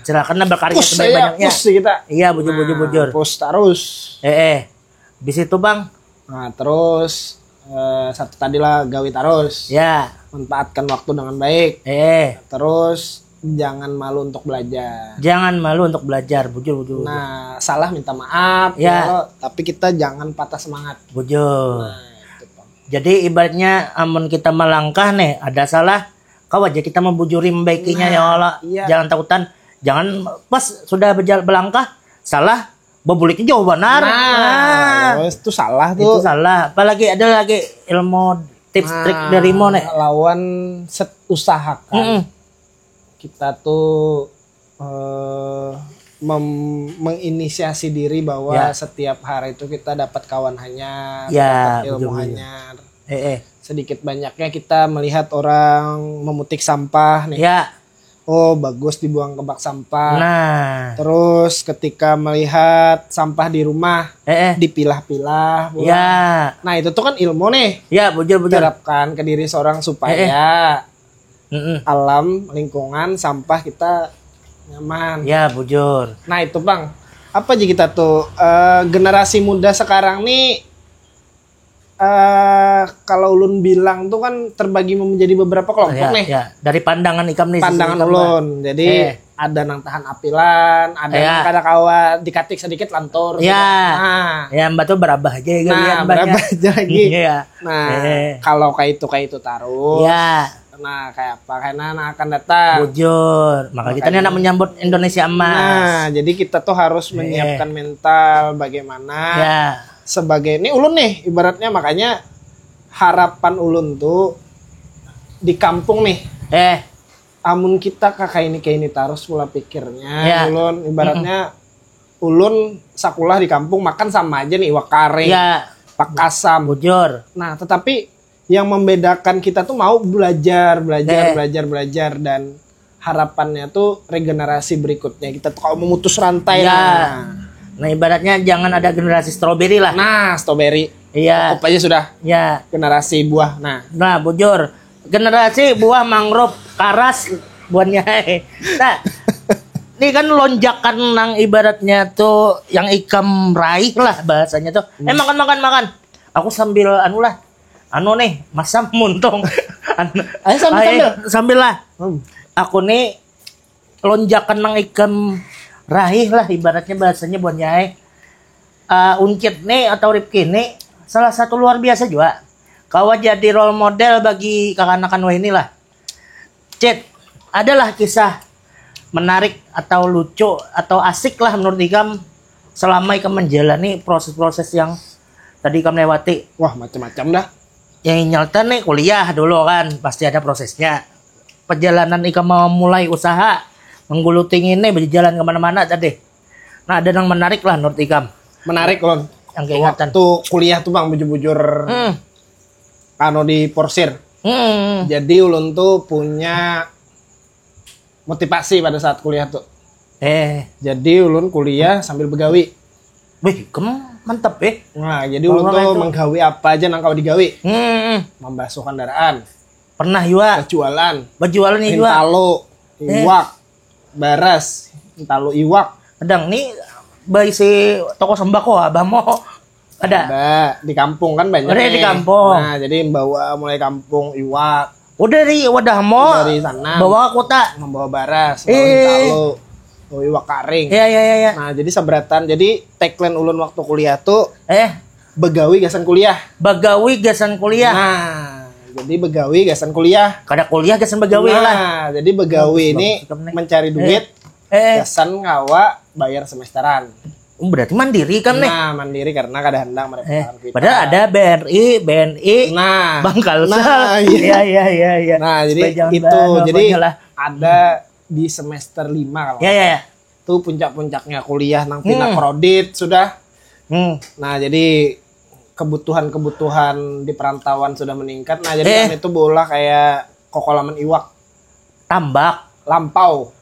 silakan berkarya sebaik-banyaknya.
Push kita.
Iya, bujur.
Push terus.
Di situ Bang.
Nah, terus satu tadi lah gawe terus.
Ya.
Manfaatkan waktu dengan baik. Terus jangan malu untuk belajar.
Jangan malu untuk belajar, bujur.
Nah, salah minta maaf
ya.
Tapi kita jangan patah semangat.
Bujur. Nah, jadi ibaratnya amun kita melangkah nih ada salah, kau aja kita membujuri membaikinya ya Allah. Iya. Jangan takutan, jangan pas sudah berlangkah salah bebuliknya jauh benar.
Itu salah tuh.
Itu salah. Apalagi ada lagi ilmu tips trik dari Mo nih.
Lawan usahakan. Kita tuh menginisiasi diri bahwa setiap hari itu kita dapat kawan hanyar, dapat ilmu hanyar. Sedikit banyaknya kita melihat orang memetik sampah nih. Oh, bagus dibuang ke bak sampah.
Nah,
terus ketika melihat sampah di rumah, dipilah-pilah. Nah, itu tuh kan ilmu nih.
Ya, bujur.
Terapkan ke diri seorang supaya alam, lingkungan, sampah kita nyaman.
Ya, bujur.
Nah, itu Bang. Apa aja kita tuh generasi muda sekarang nih kalau ulun bilang tuh kan terbagi menjadi beberapa kelompok nih.
Ya. Dari pandangan ikam nih.
Pandangan ulun. Jadi ada nang tahan apilan, ada nang kada kawa dikatik sedikit lantur.
Ya. Ya, Mbak tuh berabah aja
berabah aja lagi. Nah, kalau kayak itu taruh.
Ya.
Nah, kayak apa? Karena akan datang.
Bujur. Maka kita ini anak menyambut Indonesia emas.
Nah, jadi kita tuh harus menyiapkan mental bagaimana. Sebagai ini ulun nih, ibaratnya makanya harapan ulun tuh di kampung nih. Amun kita kayak ini terus pola pikirnya. Ulun ibaratnya ulun sakulah di kampung makan sama aja nih iwak kare. Pakasam.
Bujur.
Nah, tetapi yang membedakan kita tuh mau belajar dan harapannya tuh regenerasi berikutnya kita tuh kalau memutus rantai.
Nah, ibaratnya jangan ada generasi stroberi lah.
Nah, stroberi.
Iya.
Cukup aja sudah. Generasi buah. Nah,
bujur. Generasi buah mangrove, karas buahnya. Nah, ini kan lonjakan nang ibaratnya tuh yang ikam raih lah bahasanya tuh. Makan. Aku sambil nih masam muntung. Sambil lah. Aku nih lonjakan nang ikam raih lah ibaratnya bahasanya buat nyai. Uncit nih atau Ripki nih salah satu luar biasa juga. Kau jadi role model bagi kakak-kanakan wah inilah. Adalah kisah menarik atau lucu atau asik lah menurut ikam selama ikam menjalani proses-proses yang tadi ikam lewati.
Wah, macam-macam dah.
Yang nyata nih kuliah dulu kan pasti ada prosesnya. Perjalanan ikam mau mulai usaha mengguluting ini berjalan kemana-mana tadi. Nah, ada yang menarik lah menurut ikam.
Menarik Lon.
Yang keingatan.
Waktu kuliah tuh Bang bujur-bujur di Porsir. Jadi ulun tuh punya motivasi pada saat kuliah tuh. Jadi ulun kuliah sambil begawi.
Wih, mantap
Nah, jadi ulun tuh menggawi apa aja nang kau digawi. Membasuh kendaraan.
Pernah juga. Berjualan nih juga.
Talo, iwak, baras, talo iwak.
Kadang nih bayi si toko sembako abah mau ada
di kampung kan banyak.
Di kampung.
Nah, jadi membawa mulai kampung iwak.
Dari wadah mau
dari sana.
Bawa kota.
Membawa baras, bawa talo, iwak karing.
Iya.
Nah, jadi seberatan. Jadi tagline ulun waktu kuliah tuh begawi gasan kuliah. Nah, jadi begawi gasan kuliah.
Kada kuliah gasan begawi lah.
Nah, jadi begawi ini mencari duit. Gasan ngawa bayar semesteran.
Berarti mandiri kan nih?
Nah, mandiri karena kada hendak merepotkan kita.
Padahal ada BNI, Bank Kalsel. Iya.
Nah, jadi itu jadi ada di semester 5 kalau.
Iya.
Itu puncak-puncaknya kuliah nang pindah kredit sudah. Nah, jadi kebutuhan di perantauan sudah meningkat. Nah, jadi kami itu bola kayak kokolaman iwak.
Tambak.
Lampau.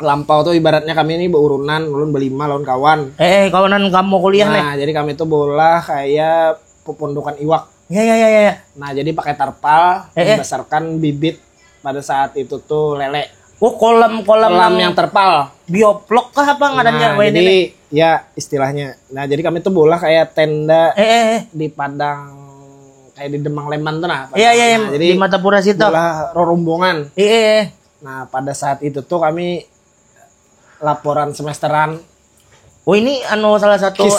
Lampau tuh ibaratnya kami ini berurunan, ulun berlima lawan kawan.
Kawanan kamu kuliah nih.
Nah, jadi kami tuh bola kayak pepondokan iwak.
Ya.
Nah, jadi pakai terpal membesarkan bibit pada saat itu tuh lele.
Oh, kolam
yang terpal.
Bioblok kah apa ngadanya?
Nah, jadi ya istilahnya. Nah, jadi kami tuh bola kayak tenda di Padang, kayak di Demang Leman tuh nah.
Iya.
Nah, jadi
di Matapura situ.
Bola rombongan.
Iya.
Nah, pada saat itu tuh kami laporan semesteran.
Oh, ini salah satu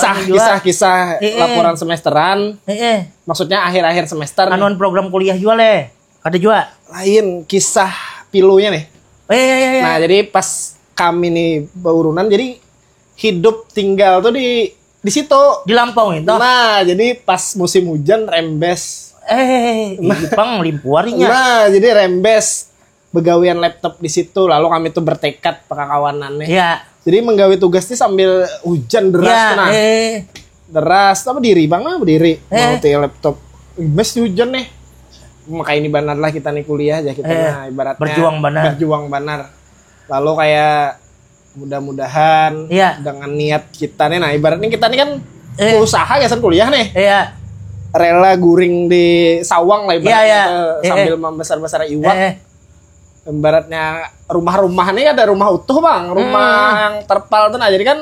kisah laporan semesteran. Maksudnya akhir-akhir semester.
Program kuliah juga le. Ada juga.
Lain kisah pilunya nih.
Iya.
Nah, jadi pas kami nih baurunan, jadi hidup tinggal tuh di situ.
Di Lampung itu.
Nah, jadi pas musim hujan rembes.
Jepang limpuarinya.
Nah, jadi rembes begawian laptop di situ. Lalu kami tuh bertekad perkawanannya.
Iya.
Jadi menggawe tugasnya sambil hujan deras deras apa diri mau tuh laptop. Mes hujan nih. Maka ini benar lah kita nih kuliah aja kita nah ibaratnya berjuang benar. Lalu kayak mudah-mudahan dengan niat kita nih, nah ibaratnya kita nih kan usaha ya kuliah nih. Iya. Rela guring di sawang lah ibaratnya sambil membesar-besar iwak. Ibaratnya rumah-rumah nih ada rumah utuh bang, rumah yang terpal tuh, nah jadi kan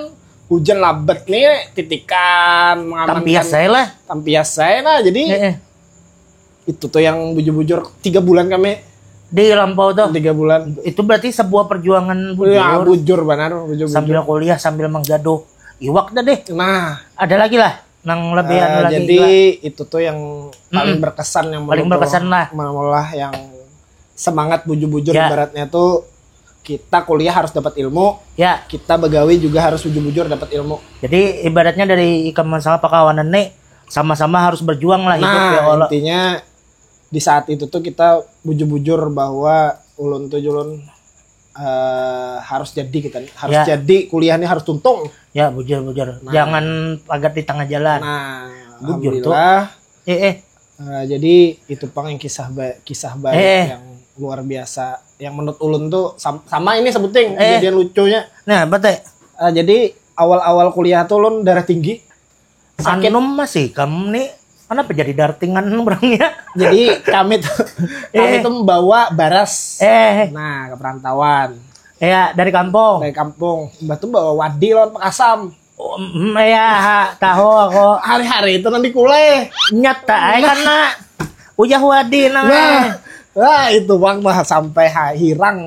hujan labet nih titikan mengamankan tampias saya nah jadi itu tuh yang bujur-bujur 3 bulan kami
di Lampau tuh
3 bulan
itu berarti sebuah perjuangan
bujur benar
sambil kuliah sambil menggaduh iwak dah deh.
Nah
ada lagi lah nang lebihan lagi
jadi itu tuh yang paling berkesan yang
paling berkesan lah
malah yang semangat bujur-bujur ibaratnya tuh kita kuliah harus dapat ilmu kita begawi juga harus bujur-bujur dapat ilmu. Jadi
ibaratnya dari masalah perkawanan nih sama-sama harus berjuang lah hidup ya Allah.
Intinya di saat itu tuh kita bujur-bujur bahwa ulun tuh harus jadi kita harus jadi kuliahnya harus tuntung.
Ya bujur-bujur. Nah, jangan pagat di tengah jalan.
Nah,
bujur tuh.
Jadi itu pang yang kisah baik yang luar biasa yang menurut ulun tuh sama ini sebutin kejadian lucunya.
Nah, betul.
Jadi awal-awal kuliah tuh ulun darah tinggi.
Sakit masih kamu nih kenapa jadi dartingan orangnya?
Jadi kami tuh membawa baras. Nah, ke perantauan.
Dari kampung.
Mbak tuh bawa wadi lawan Pakasam.
Tahu aku.
Hari-hari itu nanti kuleh.
Nyata karena ujah wadi
Nah, itu bang mah sampai hirang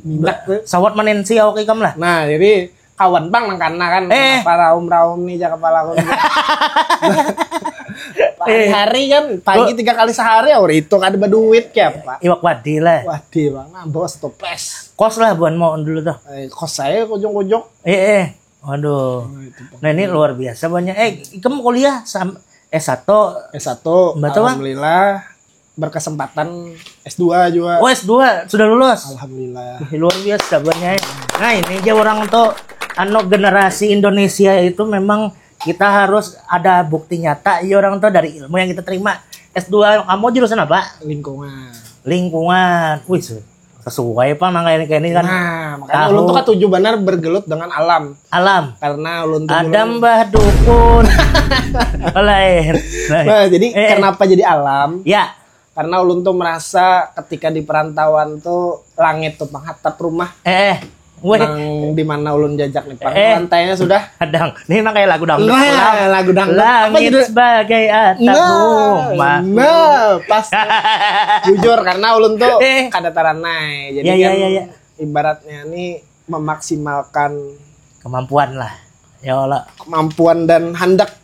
minyak
sawat menensi oke kam lah.
Nah, jadi kawan bang nang kana kan para raum nih jaga kepala aku. Hari kan pagi 3 kali sehari itu kan ada duit kayak Pak.
Iwak wadi lah.
Wadi bang, bawa toples.
Kos lah buan mau dulu tuh.
Kos saya kujung-kujung.
Waduh. Nah ini luar biasa banyak. Kamu kuliah S1.
Alhamdulillah berkesempatan S2 juga.
Oh S2 sudah lulus.
Alhamdulillah.
Luar biasa banyak. Nah ini aja orang tuh generasi Indonesia itu memang kita harus ada bukti nyata ya orang tuh dari ilmu yang kita terima. S2 kamu jurusan apa? Lingkungan. Wih sesuai Pak kayak ini kan.
Nah, makanya ulun tuh ketuju benar bergelut dengan alam. Karena ulun tuh
ada mbah dukun. Lain.
Nah, jadi kenapa jadi alam?
Ya.
Karena ulun tuh merasa ketika di perantauan tuh langit tuh penghatap rumah. Di mana ulun jajak nih lantainya sudah
kadang ini kayak lagu dangdut.
Lagu dangdut
langit sebagai atap rumah.
Pas jujur karena ulun tuh kadataran naik. Jadi ibaratnya nih memaksimalkan
kemampuan lah. Ya Allah.
Kemampuan dan hendak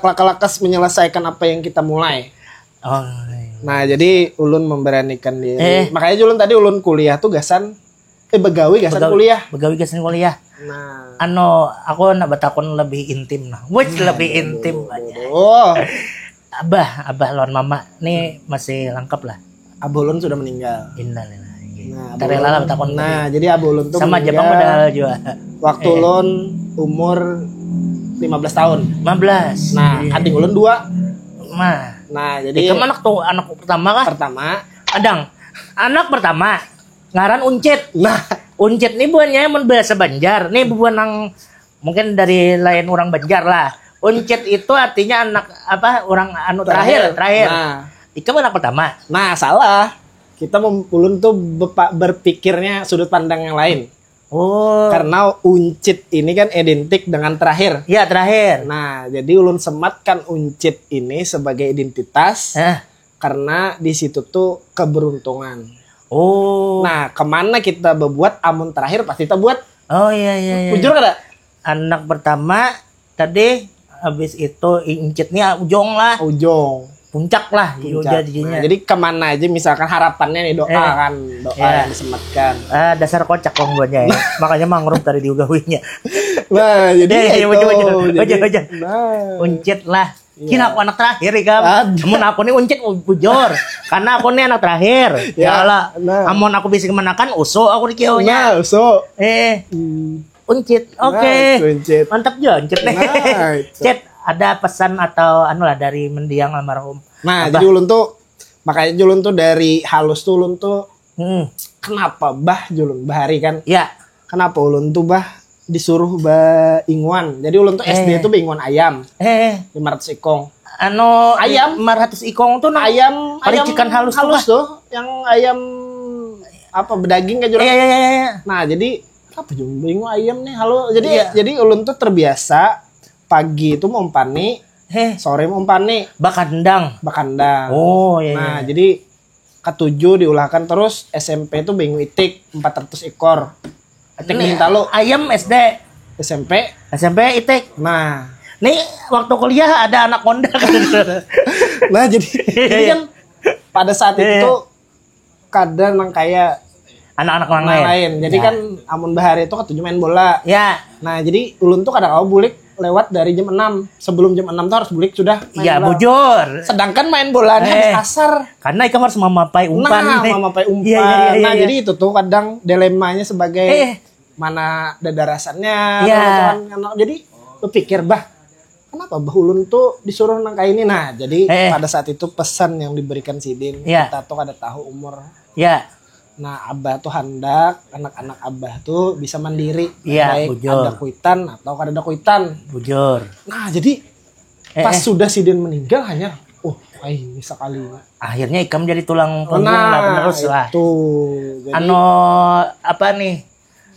lakas menyelesaikan apa yang kita mulai. Nah, jadi ulun memberanikan diri. Makanya ulun tadi ulun kuliah tuh begawi gasan kuliah. Nah,
aku nak batakon lebih intim nah. Lebih intim aja. Abah lawan mama nih masih lengkap lah.
Abah ulun sudah meninggal.
Innalillahi.
Nah,
rela lah batakon.
Nah, jadi abah ulun tuh
sama Jepang padahal juga.
Waktu ulun umur 15 tahun.
15.
Nah, adik ulun 2. Nah, jadi
anak pertama kah?
Pertama.
Anak pertama. Ngaran Uncit.
Nah,
Uncit nih buannya bahasa Banjar. Nih buan yang mungkin dari lain orang Banjar lah. Uncit itu artinya anak apa? Orang anu terakhir.
Nah,
Ikam anak pertama.
nah salah. Kita ulun tuh berpikirnya sudut pandang yang lain.
Oh.
Karena uncit ini kan identik dengan terakhir.
Ya, terakhir.
Nah, jadi ulun sematkan uncit ini sebagai identitas karena di situ tuh keberuntungan.
Oh.
Nah, kemana kita berbuat amun terakhir pasti kita buat.
Oh iya.
Jujur kada?
Anak pertama tadi habis itu uncitnya ujung lah.
Ujung.
Puncak lah
Puncak. Nah, jadi kemana aja misalkan harapannya nih doa kan, doa yang disematkan.
Dasar kocak buatnya ya. Makanya mangrove tadi diugawinya.
Nah, jadi
baca. Uncit lah. Kira aku anak terakhir Ikam. Amun aku nih uncit bujur. Karena aku nih anak terakhir. Ya Allah. Amun aku bisa kemanakan uso aku di kiaunya.
Nah, uso.
Uncit. Oke.
Uncit.
Mantap juga uncit nih. Cet, ada pesan atau anu lah dari mendiang almarhum.
Nah, jadi ulun tuh makanya julun tuh dari halus tuh ulun tuh kenapa julun bahari kan?
Ya.
Kenapa ulun tuh disuruh inguan. Jadi ulun tuh SD tuh inguan ayam. 500 ikong.
Anu ayam 500 ikong tuh
ayam
pericikan halus
tuh yang ayam apa bedaging kan julun.
Iya.
Nah, jadi apa julun inguan ayam nih halo. Jadi ulun tuh terbiasa pagi itu mau umpani, sore mau umpani. Bakandang.
Oh iya.
Nah, jadi ketujuh diulahkan terus SMP itu bingung itik 400 ekor. Itik Bintalo.
Ayam SD.
SMP
itik.
Nah,
nih waktu kuliah ada anak Honda kan.
Nah, jadi kan pada saat itu kadang kayak
anak-anak lain.
Jadi kan amun bahari itu ketujuh main bola.
Ya.
Nah, jadi ulun tuh kadang bulik lewat dari jam 6. Sebelum jam 6 tuh harus bulik sudah main bola.
Iya, bujur.
Sedangkan main bolanya habis asar.
Karena Ikam harus memapai umpan.
Memapai umpan.
Iya.
Jadi itu tuh kadang dilemanya sebagai mana dadarasannya. Jadi berpikir, kenapa ulun tuh disuruh nangka ini? Nah, jadi pada saat itu pesan yang diberikan Sidin. Kita tuh kada tahu umur.
Iya.
Nah, Abah tuh hendak anak-anak Abah tuh bisa mandiri.
Iya,
baik bujur. Ada kuitan atau kada ada kuitan.
Bujur.
Nah, jadi pas sudah Sidin meninggal hanya ini sekali.
Akhirnya Ikam jadi tulang punggung terus lah.
Itu. Jadi,
apa nih?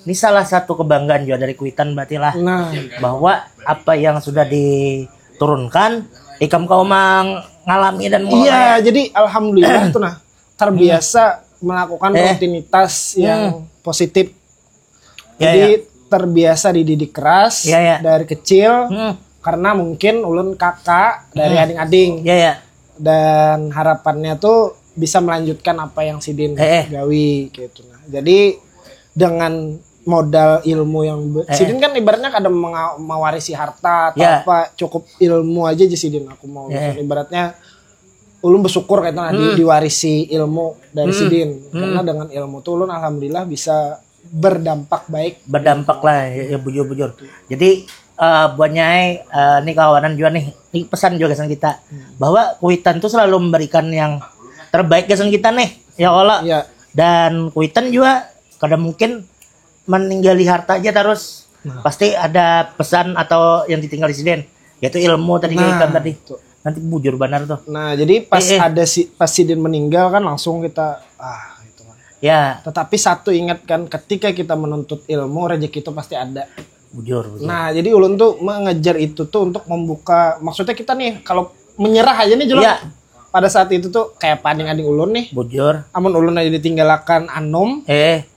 Ini salah satu kebanggaan juga dari kuitan berarti lah.
Nah,
bahwa apa yang sudah diturunkan Ikam kau mengalami dan
Iya, jadi alhamdulillah tuh terbiasa melakukan rutinitas yang positif. Jadi terbiasa dididik keras dari kecil karena mungkin ulun kakak dari ading-ading. Dan harapannya tuh bisa melanjutkan apa yang Sidin gawi gitu. Jadi dengan modal ilmu yang Sidin kan ibaratnya kadang mewarisi harta atau apa, cukup ilmu aja Sidin aku mau ibaratnya ulun bersyukur kayak diwarisi ilmu dari Sidin karena dengan ilmu tuh ulun alhamdulillah bisa berdampak baik.
Berdampak lah ya bujur. Jadi buat Nyai nih kawanan juga nih pesan juga kesan kita bahwa kuitan tuh selalu memberikan yang terbaik kesan kita nih ya Allah. Dan kuitan juga kadang mungkin meninggali harta aja terus pasti ada pesan atau yang ditinggal di Sidin yaitu ilmu tadi kayak tadi. Nanti bujur benar tuh.
Nah, jadi pas pas Sidin meninggal kan langsung kita gitu kan.
Ya.
Tetapi satu ingat kan ketika kita menuntut ilmu rezeki itu pasti ada.
Bujur.
Nah, jadi ulun tuh mengejar itu tuh untuk membuka, maksudnya kita nih kalau menyerah aja nih Julun. Pada saat itu tuh kayak ading-ading ulun nih.
Bujur.
Amun ulun aja ditinggalkan anom.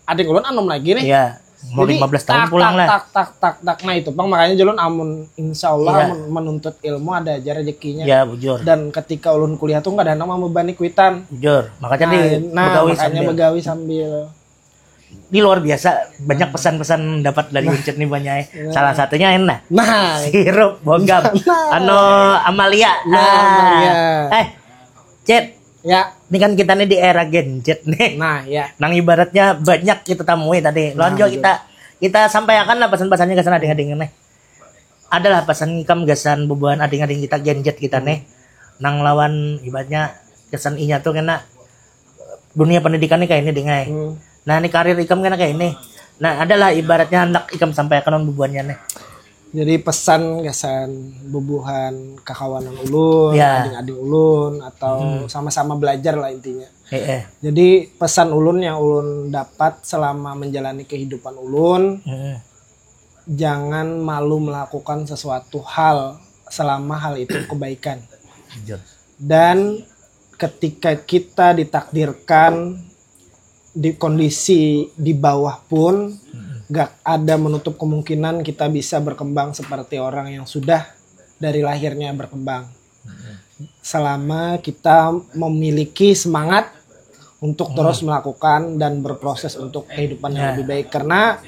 Ading ulun anom lagi nih.
Iya. Mau 15 tahun pulang lah.
Tak. Nah itu Bang, makanya Julun amun insya Allah menuntut ilmu ada aja rezekinya.
Iya, bujur.
Dan ketika ulun kuliah tuh nggak ada nama membebani kuitan.
Bujur. Makanya begawi sambil.
Ini
luar biasa, banyak pesan-pesan dapat dari Uncit nih banyak. Salah satunya enak. Sirup bogam. Amalia. Cet.
Ya.
Ini kan kita nih di era gadget nih.
Nah, ya.
Nang ibaratnya banyak kita temui tadi. Lonjo kita sampaikan lah pesan-pesannya ke sana ading-ading nih. Adalah pesan Ikam gasan bubuhan ading-ading kita gadget kita nih. Nang lawan ibaratnya kesan inya tuh kena dunia pendidikan nih kayak ini dengai. Nah, ini karir Ikam kena kayak ini. Nah, adalah ibaratnya hendak Ikam sampaikan bubuhannya nih.
Jadi pesan gasan bubuhan kakawanan ulun, adik-adik ulun atau sama-sama belajar lah intinya. Jadi pesan ulun yang ulun dapat selama menjalani kehidupan ulun, jangan malu melakukan sesuatu hal selama hal itu kebaikan. Dan ketika kita ditakdirkan di kondisi di bawah pun, gak ada menutup kemungkinan kita bisa berkembang seperti orang yang sudah dari lahirnya berkembang. Selama kita memiliki semangat untuk terus melakukan dan berproses untuk kehidupan yang lebih baik. Karena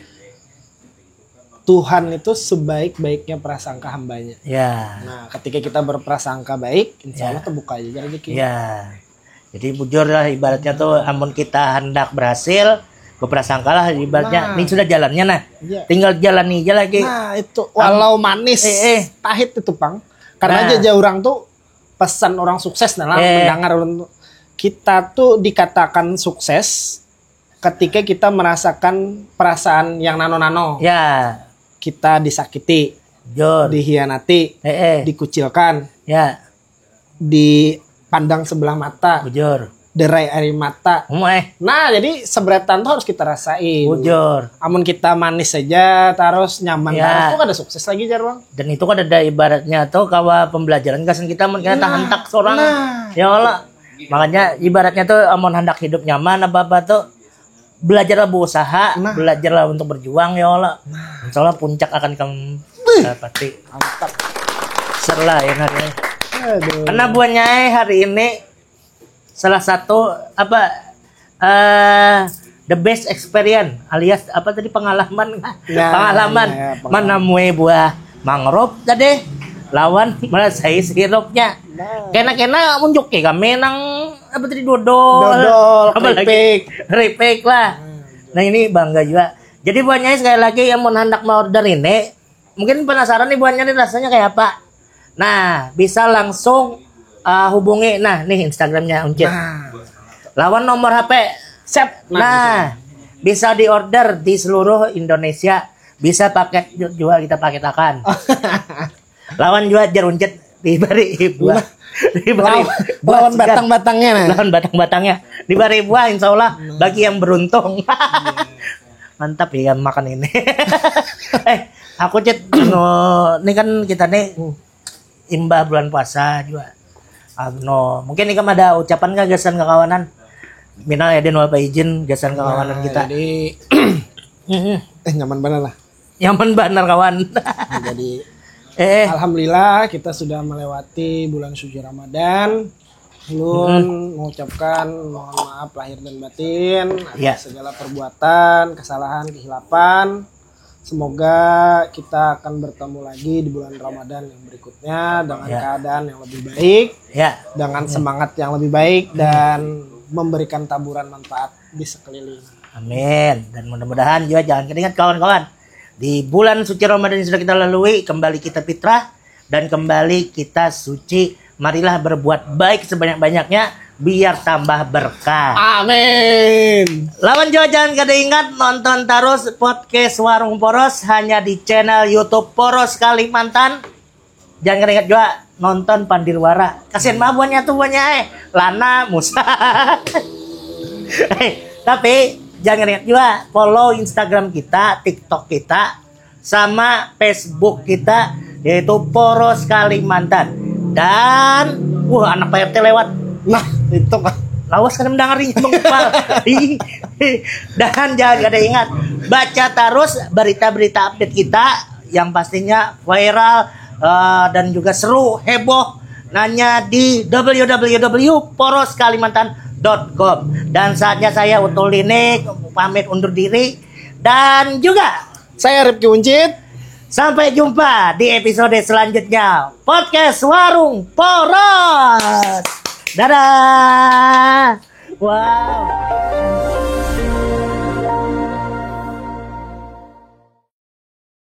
Tuhan itu sebaik-baiknya prasangka hambanya. Nah, ketika kita berprasangka baik, insya Allah terbuka aja rezeki.
Jadi bujur lah ibaratnya tuh, amun kita hendak berhasil, berprasangka lah ibaratnya. Ini sudah jalannya tinggal jalani aja lagi.
Nah itu walau manis, pahit itu Pang. Karena aja orang tuh pesan orang sukses mendengar kita tuh dikatakan sukses ketika kita merasakan perasaan yang nano-nano. Kita disakiti, dihianati, dikucilkan, dipandang sebelah mata, derai air mata. Nah, jadi seberetan tuh harus kita rasain. Amun kita manis saja, terus nyaman, terus tuh ada sukses lagi jarwang.
Dan itu kan ada ibaratnya tuh kawa pembelajaran kasan kita amun kita hendak seorang. Ya Allah. Makanya ibaratnya tuh amun hendak hidup nyaman apa-apa tuh belajarlah berusaha, belajarlah untuk berjuang ya Allah. Insyaallah puncak akan kamu dapati.
Mantap.
Serlah ya hari ini. Karena buahnya hari ini salah satu the best experience alias apa tadi pengalaman menemui buah mangrove tadi lawan merasai sirupnya kena munjuk kami nang apa tadi dodol keripik lah. Nah ini bangga juga. Jadi buahnya sekali lagi yang mau hendak mau order ini mungkin penasaran nih buahnya nih rasanya kayak apa. Nah bisa langsung hubungi nih Instagramnya Uncit. Lawan nomor HP Sep. Nah bisa diorder di seluruh Indonesia. Bisa paket juga kita paketakan. Lawan juga jar Uncit diberi buah.
Lawan batang-batangnya.
Lawan batang-batangnya diberi buah insya Allah bagi yang beruntung. Mantap ya makan ini. Aku Cit ini kan kita nih imbah bulan puasa juga. Mungkin ini kan ada ucapan nggak gasan kekawanan? Minal aidin wal faizin gasan kekawanan kita.
Jadi nyaman banget lah.
Nyaman benar kawan.
Jadi alhamdulillah kita sudah melewati bulan suci Ramadan. Ulun mengucapkan mohon maaf lahir dan batin atas segala perbuatan, kesalahan, kehilapan. Semoga kita akan bertemu lagi di bulan Ramadan yang berikutnya dengan keadaan yang lebih baik, dengan semangat yang lebih baik dan memberikan taburan manfaat di sekeliling.
Amin. Dan mudah-mudahan juga jangan keingat kawan-kawan. Di bulan suci Ramadan yang sudah kita lalui, kembali kita fitrah dan kembali kita suci. Marilah berbuat baik sebanyak-banyaknya biar tambah berkah.
Amin.
Lawan juga jangan kada ingat nonton terus podcast Warung Poros hanya di channel YouTube Poros Kalimantan. Jangan kada ingat juga nonton Pandirwara. Kasihan mah buahnya tuh buahnya Lana Musa. Tapi jangan ingat juga follow Instagram kita, TikTok kita, sama Facebook kita yaitu Poros Kalimantan. Dan anak PRT lewat.
Nah, itu kan.
Lawas kan mendengarin Bang Upal. Dan jangan kada ingat baca terus berita-berita update kita yang pastinya viral dan juga seru, heboh. Nanya di www.poroskalimantan.com. Dan saatnya saya Utul Linik pamit undur diri dan juga
saya Rifki Uncit.
Sampai jumpa di episode selanjutnya Podcast Warung Poros. Dadah. Wow.